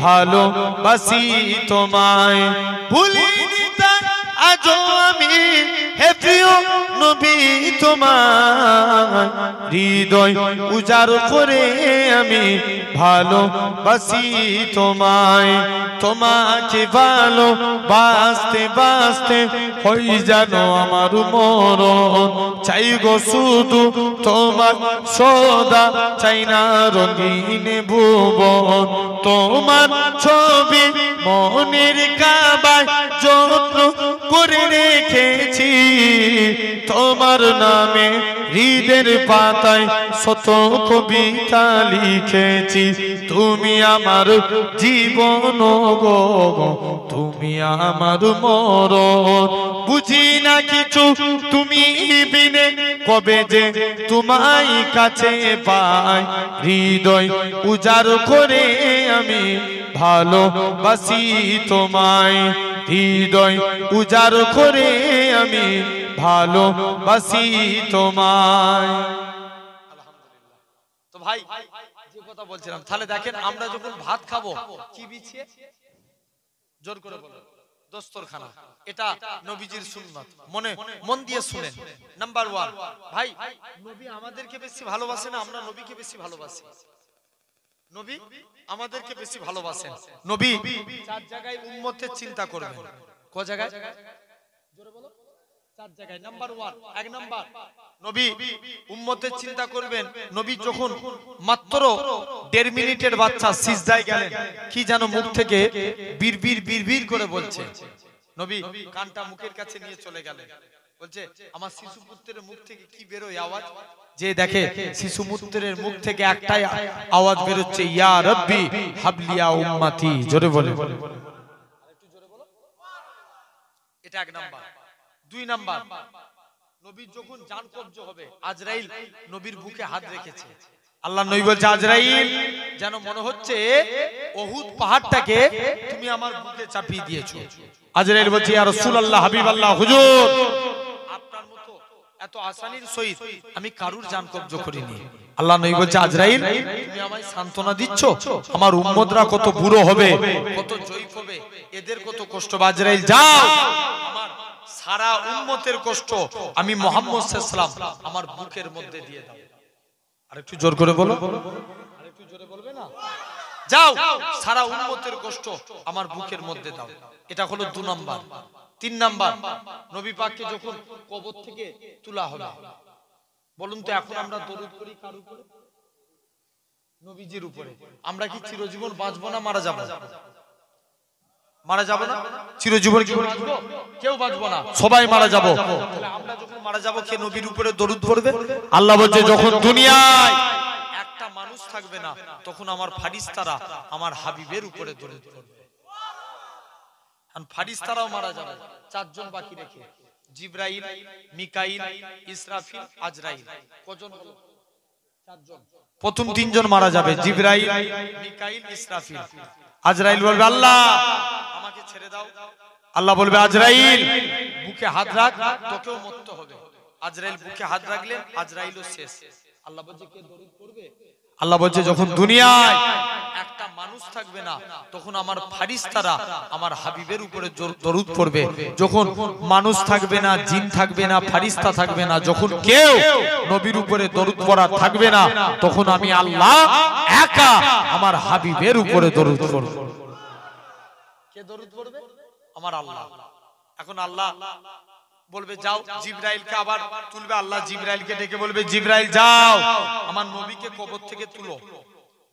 ভালোবাসি তোমায়, ভুলিনি তাই আজও আমি হে প্রিয় নবী তোমায়, হৃদয় উজাড় করে আমি ভালোবাসি তোমায়, তোমাকে ভালোবাসতে বাসতে হই জানো আমার মরণ, চাই গো শুধু তোমার সদা, চাই না রঙিন ভুবন, তোমার ছবি মনের কাবায় যত্ন করে রেখেছি, তোমার নামে হৃদের পাতায় শত কবিতা লিখেছি, তুমি আমার জীবন গো, তুমি আমার মরণ, বুঝি না কিছু তুমি বিনে, কবে যে তোমায় কাছে পাই, হৃদয় উজাড় করে আমি ভালোবাসি তোমায়, হৃদয় উজাড় করে আমি ভালোবাসি তোমায়। তো ভাই যে কথা বলছিলাম, তাহলে দেখেন আমরা যখন ভাত খাবো কি বিছিয়ে, জোর করে বলো, দস্তরখানা। এটা নবীজির সুন্নাত, মন দিয়ে শুনেন। নাম্বার 1, ভাই নবী আমাদেরকে বেশি ভালোবাসে না আমরা নবীকে বেশি ভালোবাসি? নবী আমাদেরকে বেশি ভালোবাসেন। নবী 4 জায়গায় উম্মতের চিন্তা করবেন। ক জায়গায়? জোরে বলো। 4 জায়গায়। নাম্বার 1, 1 নাম্বার, নবী উম্মতের চিন্তা করবেন। নবী যখন মাত্র 1.5 মিনিটের বাচ্চা সিজদায় গেলেন, কি যেন মুখ থেকে বিড়বিড় করে বলছে। নবী কানটা মুখের কাছে নিয়ে চলে গেলেন, বলছে আমার শিশু পুত্রের মুখ থেকে কি বেরোয় আওয়াজ? যে দেখে শিশু পুত্রের মুখ থেকে একটাই আওয়াজ বেরোচ্ছে, ইয়া রাব্বি হাবলিয়া উম্মতি। জোরে বলে, আরেকটু জোরে বলো। এটা 1 নাম্বার। 2 নাম্বার, নবী যখন জান কবজ হবে, আজরাইল নবীর বুকে হাত রেখেছে। আল্লাহ নবী বলছে, আজরাইল যেন মনে হচ্ছে উহুদ পাহাড়টাকে তুমি আমার বুকে চাপিয়ে দিয়েছো। আজরাইল বলছে, ইয়া রাসূলুল্লাহ, হাবিবাল্লাহ, হুজুর আপনার মতো এত আসানির সহিত আমি কারুর জান কবজ করিনি। আল্লাহ নবী বলছে, আজরাইল তুমি আমায় সান্তনা দিচ্ছ? আমার উম্মতরা কত বুড়ো হবে, কত জয়ীফ হবে, এদের কত কষ্ট। আজরাইল যাও, আমার সারা উম্মতের কষ্ট আমি মুহাম্মদ সাল্লাল্লাহু আলাইহি ওয়াসাল্লাম আমার বুকের মধ্যে দিয়ে দাও। আরেকটু জোর করে বলো, আরেকটু জোরে বলবে না? যাও, সারা উম্মতের কষ্ট আমার বুকের মধ্যে দাও। এটা হলো 2 নাম্বার। 3 নাম্বার, নবী পাককে যখন কবর থেকে তোলা হবে, বলুন তো এখন আমরা দরুদ করি কার উপরে? নবীজির উপরে। আমরা কি চিরজীবন বাঁচবো না মারা যাব? মারা যাব না? চিরজীবন কি বাঁচবো? কেউ বাঁচবো না, সবাই মারা যাব। তাহলে আমরা যখন মারা যাব কে নবীর উপরে দরুদ পড়বে? আল্লাহ বলছে, যখন দুনিয়ায় একটা মানুষ থাকবে না তখন আমার ফারিস্তারা আমার হাবিবের উপরে দরুদ পড়বে। আর ফারিস্তারাও মারা যাবে, 4 জন বাকি রেখে, জিবরাইল, মিকাইল, ইসরাফিল, আজরাইল। কজন হলো? 4 জন। প্রথম 3 জন মারা যাবে, জিবরাইল, মিকাইল, ইসরাফিল। আজরাইল বলবে, আল্লাহ আমাকে ছেড়ে দাও। আল্লাহ বলবে, আজরাইল বুকে হাত রাখ, তোকেও মরতে হবে। আজরাইল বুকে হাত রাখলেন, আজরাইলও শেষ। আল্লাহ বলছে, কে দরুদ পড়বে? আল্লাহ বলছে, যখন দুনিয়ায় একটা মানুষ থাকবে না তখন আমার ফারিস্তারা আমার হাবিবের উপরে দরুদ পড়বে। যখন মানুষ থাকবে না, জিন থাকবে না, ফারিস্তা থাকবে না, যখন কেউ নবীর উপরে দরুদ পড়া থাকবে না, তখন আমি আল্লাহ একা আমার হাবিবের উপরে দরুদ পড়ব। কে দরুদ পড়বে? আমার আল্লাহ। এখন আল্লাহ বলবে, যাও, জিবরাইলকে আবার তুলবে। আল্লাহ জিবরাইলকে ডেকে বলবে, জিবরাইল যাও, আমার নবীকে কবর থেকে তুলো।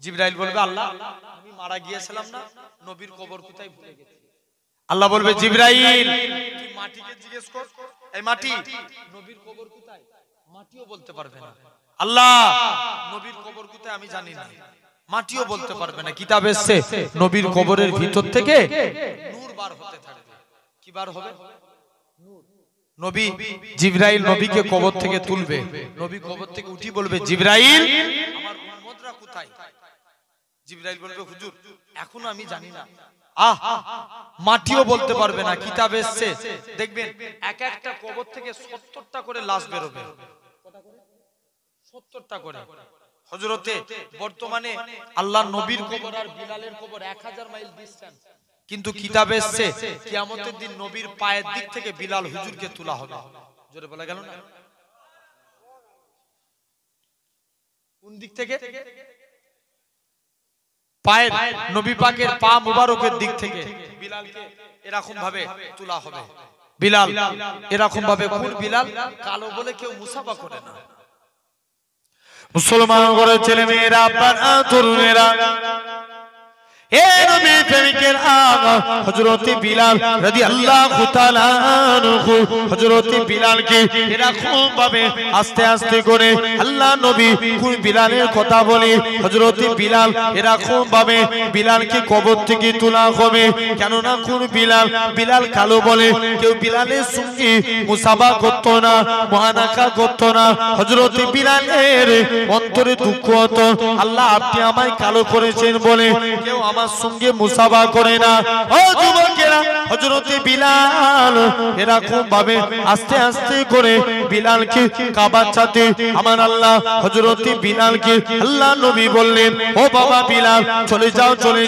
জিবরাইল বলবে, আল্লাহ আমি মারা গিয়েছিলাম না, নবীর কবর কোথায় ভুলে গেছি। আল্লাহ বলবে, জিবরাইল তুই মাটিকে জিজ্ঞেস কর, এই মাটি নবীর কবর কোথায়? মাটিও বলতে পারবে না। আল্লাহ নবীর কবর কোথায় আমি জানি না, মাটিও বলতে পারবে না। কিতাব এসেছে নবীর কবরের ভিতর থেকে নূর বার হতে থাকবে। কি বার হবে? নূর। নবী জিবরাইল নবীকে কবর থেকে তুলবে। নবী কবর থেকে উঠি বলবে, জিবরাইল আমার উম্মতরা কোথায়? জিবরাইল বলবে, হুজুর এখনো আমি জানি না। মাটিও বলতে পারবে না। কিতাব এসেছে দেখবেন এক একটা কবর থেকে 70টা করে লাশ বেরোবে। কত করে? 70টা করে। হযরতে বর্তমানে আল্লাহর নবীর কবর আর বিলালের কবর 1000 মাইল ডিসটেন্স, কিন্তু কিতাবে এসেছে কিয়ামতের দিন নবীর পায়ের দিক থেকে বিলাল হুজুরকে তোলা হবে। জোরে বলা গেল না? কোন দিক থেকে? পায়ের, নবী পাকের পা মুবারকের দিক থেকে বিলালকে এরকম ভাবে তোলা হবে। বিলাল এরকম ভাবে, কোন বিলাল? কালো বলে কেউ মুসাফা করে না। মুসলমান ঘরের ছেলে মেয়েরা, তরুণেরা, এ নবী প্রেমিকের আগা হযরত বিলাল রাদিয়াল্লাহু তাআলা আনহু হযরত বিলালকে এরকম ভাবে আস্তে আস্তে করে আল্লাহ নবী কোন বিলালের কথা বলে হযরত বিলাল এরকম ভাবে বিলালকে কবর থেকে তোলা হবে কেন না কোন বিলাল কালো বলে কেউ বিলালের সঙ্গে মুসাফা করত না মুআনাকা করত না হযরত বিলালের অন্তরে দুঃখ হতো আল্লাহ আপনি আমায় কালো করেছেন বলে কেউ আমার সঙ্গে মুসাফা করে না ও যুবকেরা হযরত বিলাল এরকম ভাবে আস্তে আস্তে করে বিলালকে কাবার সাথে আমার আল্লাহ হযরত বিলালকে আল্লাহ নবী বললেন ও বাবা বিলাল চলে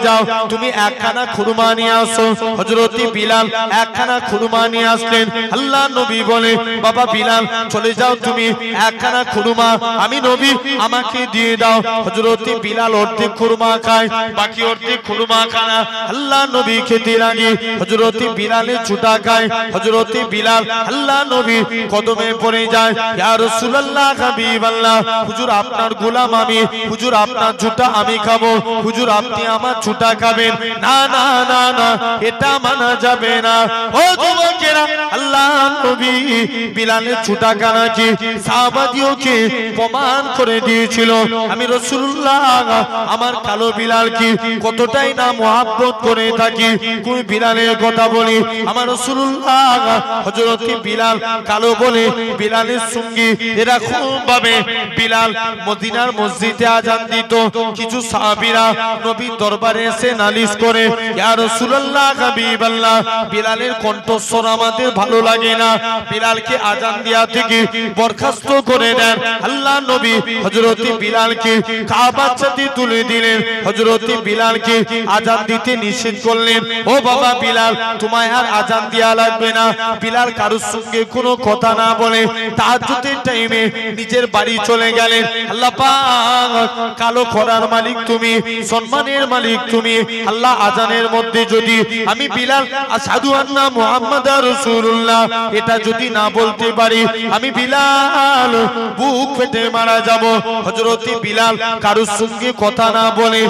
যাও তুমি একখানা খুরমা নিয়ে আসো হযরত বিলাল একখানা খুরমা নিয়ে আসলেন আল্লাহ নবী বলে বাবা বিলাল চলে যাও তুমি একখানা খুরমা আমি নবী আমাকে দিয়ে দাও হযরত বিলাল অর্ধেক খুরমা খায় বাকি অর্ধেক খুরমা খানা আল্লাহ নবী খেতে লাগে হযরত বিলালের ছুটা খায় হযরত বিলাল আল্লাহ নবী কদমে পড়ে যায় ইয়া রাসূলুল্লাহ হাবিবাল্লাহ হুজুর আপনার গোলাম আমি হুজুর আপনার ছুটা আমি খাবো হুজুর আপনি আমার ছুটা খাবেন না না না না এটা মানা যাবে না ও যুবকেরা আল্লাহ নবী বিলালের ছুটা খানাকে সাহাবাদিওকে প্রমাণ করে দিয়েছিল আমি রাসূলুল্লাহ আমার কালো বিলালকে কতটাই না মহব্বত করে থাকি কোন বিলালের কথা বলি আমার রাসূলুল্লাহ হযরত বিলাল কালো বলে বিলালের সঙ্গে এরকম ভাবে বিলাল মদিনার মসজিদে আযান দিত কিছু সাহাবীরা নবীর দরবারে এসে নালিশ করে ইয়া রাসূলুল্লাহ হাবিবাল্লাহ বিলালের কণ্ঠস্বর আমাদের ভালো লাগে না বিলালকে আযান দেয়া থেকে বরখাস্ত করে দেন আল্লাহ নবী হযরত বিলালকে কাবার সাথে তুলে দিলেন হযরত বিলালকে আযান দিতে নিষেধ করলেন ও বাবা বিলাল তোমায় আর আযান দেয়া লাগবে না বিলাল কারোর সঙ্গে কোনো কথা না বলে তাহাজ্জুদের টাইমে নিজের বাড়ি চলে গেলেন আল্লাহ পাক কালো খরার মালিক তুমি সম্মানের মালিক তুমি আল্লাহ আযানের মধ্যে যদি আমি বিলাল আশহাদু আন্না মুহাম্মাদার রাসূলুল্লাহ এটা যদি না বলতে পারি আমি বিলাল বুক ফেটে মারা যাব হযরত বিলাল কারোর সঙ্গে কথা না বলে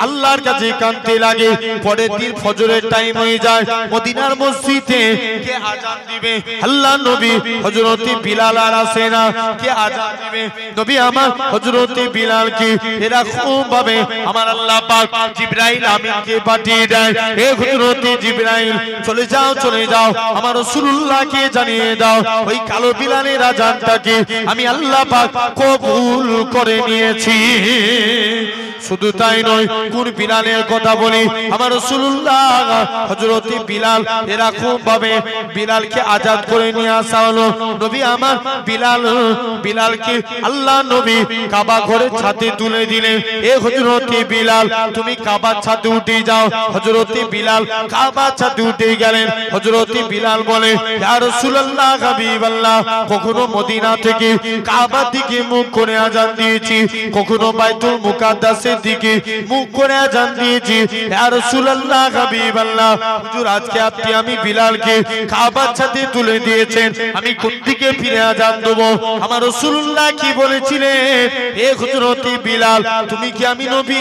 আল্লাহর কাছে কাঁদতে লাগে পরের দিন ফজরের টাইম হয়ে যায় মদিনার মসজিদে কে আযান দিবে আল্লাহ নবী হযরত বিলাল আর আসে না কে আযান দিবে নবী আমার হযরত বিলালকে এরকম ভাবে আমার আল্লাহ পাক জিবরাইল আমিনকে পাঠিয়ে দেয় হে হযরত জিবরাইল চলে যাও আমার রাসূলুল্লাহকে জানিয়ে দাও ওই কালো বিলালের আযানটাকে আমি আল্লাহ পাক কবুল করে নিয়েছি শুধু তাই নয় কোন বিলালের কথা বলি আমার রাসূলুল্লাহ হযরত বিলাল এরকম ভাবে বিলালকে আজাদ করে নিয়ে আসা হলো নবী আমার বিলালকে আল্লাহ নবী কাবা ঘরের ছাদে তুলে দিলেন এ হযরত বিলাল তুমি কাবার ছাদে উঠে যাও হযরত বিলাল কাবার ছাদে উঠে গেলেন হযরত বিলাল বলে ইয়া রাসূলুল্লাহ হাবিবাল্লাহ কখনো মদিনা থেকে কাবার দিকে মুখ করে আযান দিয়েছি কখনো বাইতুল মুকাদ্দাসে দিকে মুখ করে আযান দিয়েছি ইয়া রাসূলুল্লাহ হাবিবাল্লাহ হুজুর আজকে আপনি আমি বিলালকে কাবার ছাদে তুলে দিয়েছেন আমি কোন দিকে ফিরে আযান দেব আমার রাসূলুল্লাহ কি বলেছিলেন হে হযরত বিলাল তুমি কি আমি নবী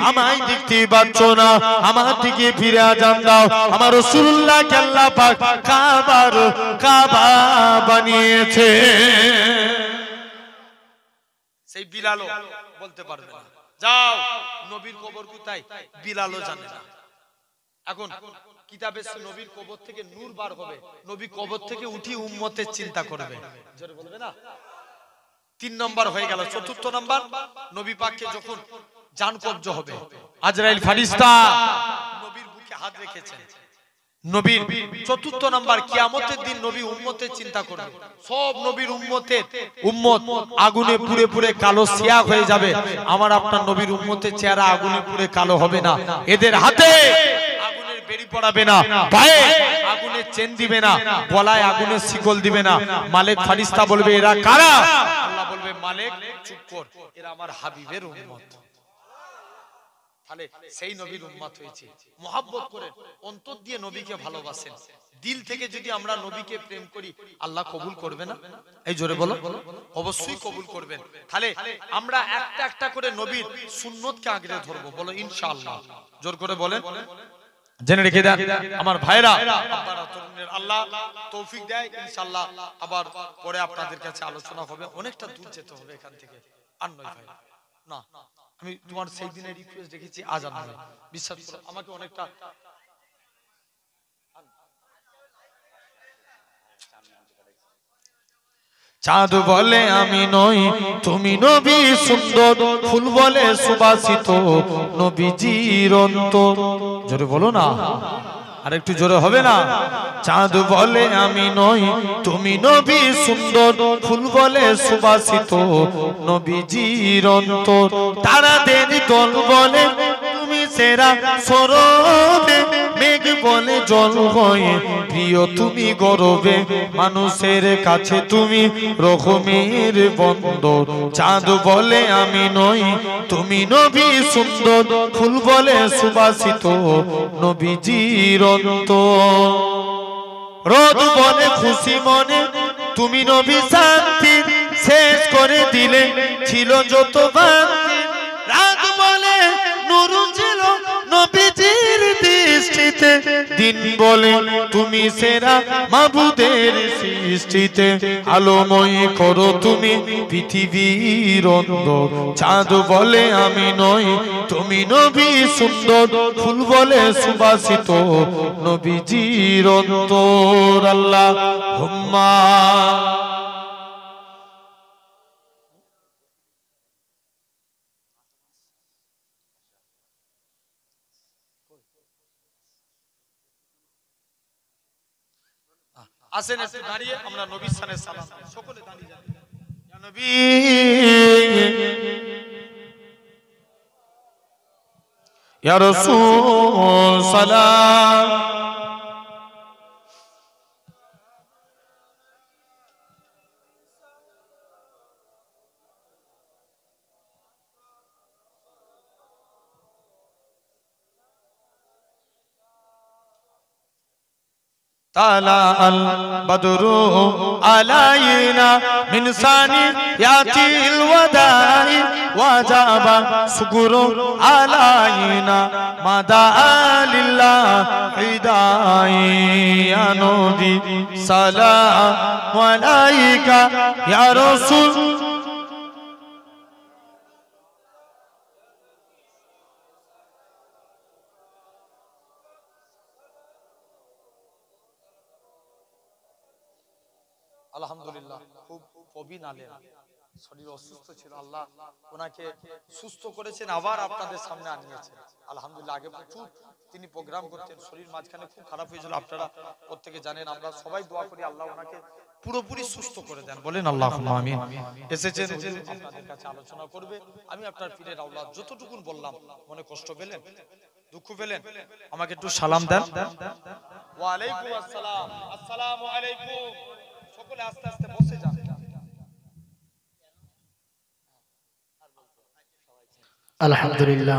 আমায় দেখতে পাচ্ছ না আমার দিকে ফিরে আযান দাও আমার রাসূলুল্লাহ কে আল্লাহ পাক কাবা বানিয়েছে সেই বিলালও বলতে পারবে না যাও নবীর কবর কোথায় বিলালও জানে না এখন কিতাবে নবীর কবর থেকে নূর বার হবে নবী কবর থেকে উঠি উম্মতের চিন্তা করবে জোরে বলবে না 3 নম্বর হয়ে গেল চতুর্থ নম্বর নবী পাককে যখন জান কবজ হবে আজরাইল ফেরেশতা নবীর বুকে হাত রেখেছেন নবীর চতুর্থ নাম্বার কিয়ামতের দিন নবী উম্মতের চিন্তা করবে সব নবীর উম্মত আগুনে পুড়ে পুড়ে কালো সিয়া হয়ে যাবে আমার আপনার নবীর উম্মতের চেহারা আগুনে পুড়ে কালো হবে না এদের হাতে আগুনের বেড়ি পড়াবে না পায়ে আগুনের চেন দিবে না গলায় আগুনের শিকল দিবে না মালিক ফেরেশতা বলবে এরা কারা আল্লাহ বলবে মালিক চুপ কর এরা আমার হাবিবের উম্মত তাহলে সেই নবীর উম্মত হয়েছে মহব্বত করেন অন্তর দিয়ে নবীকে ভালোবাসেন দিল থেকে যদি আমরা নবীকে প্রেম করি আল্লাহ কবুল করবে না এই জোরে বলো অবশ্যই কবুল করবেন তাহলে আমরা একটা একটা করে নবীর সুন্নতকে আগলে ধরবো বলো ইনশাআল্লাহ জোর করে বলেন, জেনে রেখে দেন আমার ভাইরা। আপনারা তরুণের আল্লাহ তৌফিক দেয়, ইনশাআল্লাহ আবার পরে আপনাদের কাছে আলোচনা হবে। অনেকটা দূর যেতে হবে এখান থেকে, আর নয় ভাই না। আমি তোমার সেই দিনের রিকোয়েস্ট রেখেছি, আজ আর নয়, বিশ্বাস করো আমাকে অনেকটা। চাঁদ বলে আমি নই তুমি নবী সুন্দর, ফুল বলে সুবাসিত নবীজির অন্তর। জোরে বলো না, আর একটু জোরে হবে না? চাঁদ বলে আমি নই তুমি নবী সুন্দর, ফুল বলে সুবাসিত নবীজির অন্তর। তারাদের দল বলে তুমি সেরা সরবে, মেঘ বলে জল হয়ে প্রিয় তুমি গরবে, মানুষের কাছে তুমি রকমের বন্দর। চাঁদ বলে আমি নই তুমি নবী সুন্দর, ফুল বলে সুবাসিত নবীজির অন্তর। রোদ বলে খুশি মনে তুমি নবী শান্তি, শেষ করে দিলে ছিল যত বান্তি। রাত বলে নূর ছিল নবীজির দৃষ্টিতে, দিন বলে তুমি সেরা মাবুদের সৃষ্টিতে, আলোময় করো তুমি পৃথিবীর অন্তর। চাঁদ বলে আমি নই তুমি নবী সুন্দর, ফুল বলে সুবাসিত নবীজির অন্তর। আল্লাহুম্মা আসেন একটু দাঁড়িয়ে আমরা নবীর শানে সালাম দিই, সকলে দাঁড়িয়ে যান। ইয়া নবী ইয়া রাসূল সালাম। طلع البدر علينا من ثنيات الوداع وجب شكر علينا مدى لله داعي يا نبي سلام عليك يا رسول। আলহামদুলিল্লাহ খুব প্রবীণ আলেম, শরীর অসুস্থ ছিল, আল্লাহ ওনাকে সুস্থ করেছেন, আবার আপনাদের সামনে আনিয়েছেন। আলহামদুলিল্লাহ আগে প্রচুর তিনি প্রোগ্রাম করতেন, শরীর মাঝখানে খুব খারাপ হয়েছিল, আপনারা প্রত্যেকে জানেন। আমরা সবাই দোয়া করি আল্লাহ ওনাকে পুরোপুরি সুস্থ করে দেন, বলেন আল্লাহুম্মা আমিন। এসেছেন আপনাদের কাছে আলোচনা করবে। আমি আপনার পীরের আওলাদ, যতটুকু বললাম মনে কষ্ট পেলেন, দুঃখ পেলেন, আমাকে একটু সালাম দেন। ওয়া আলাইকুম আসসালাম, আসসালামু আলাইকুম। সকলে আস্তে আস্তে বসে যান। আলহামদুলিল্লাহ।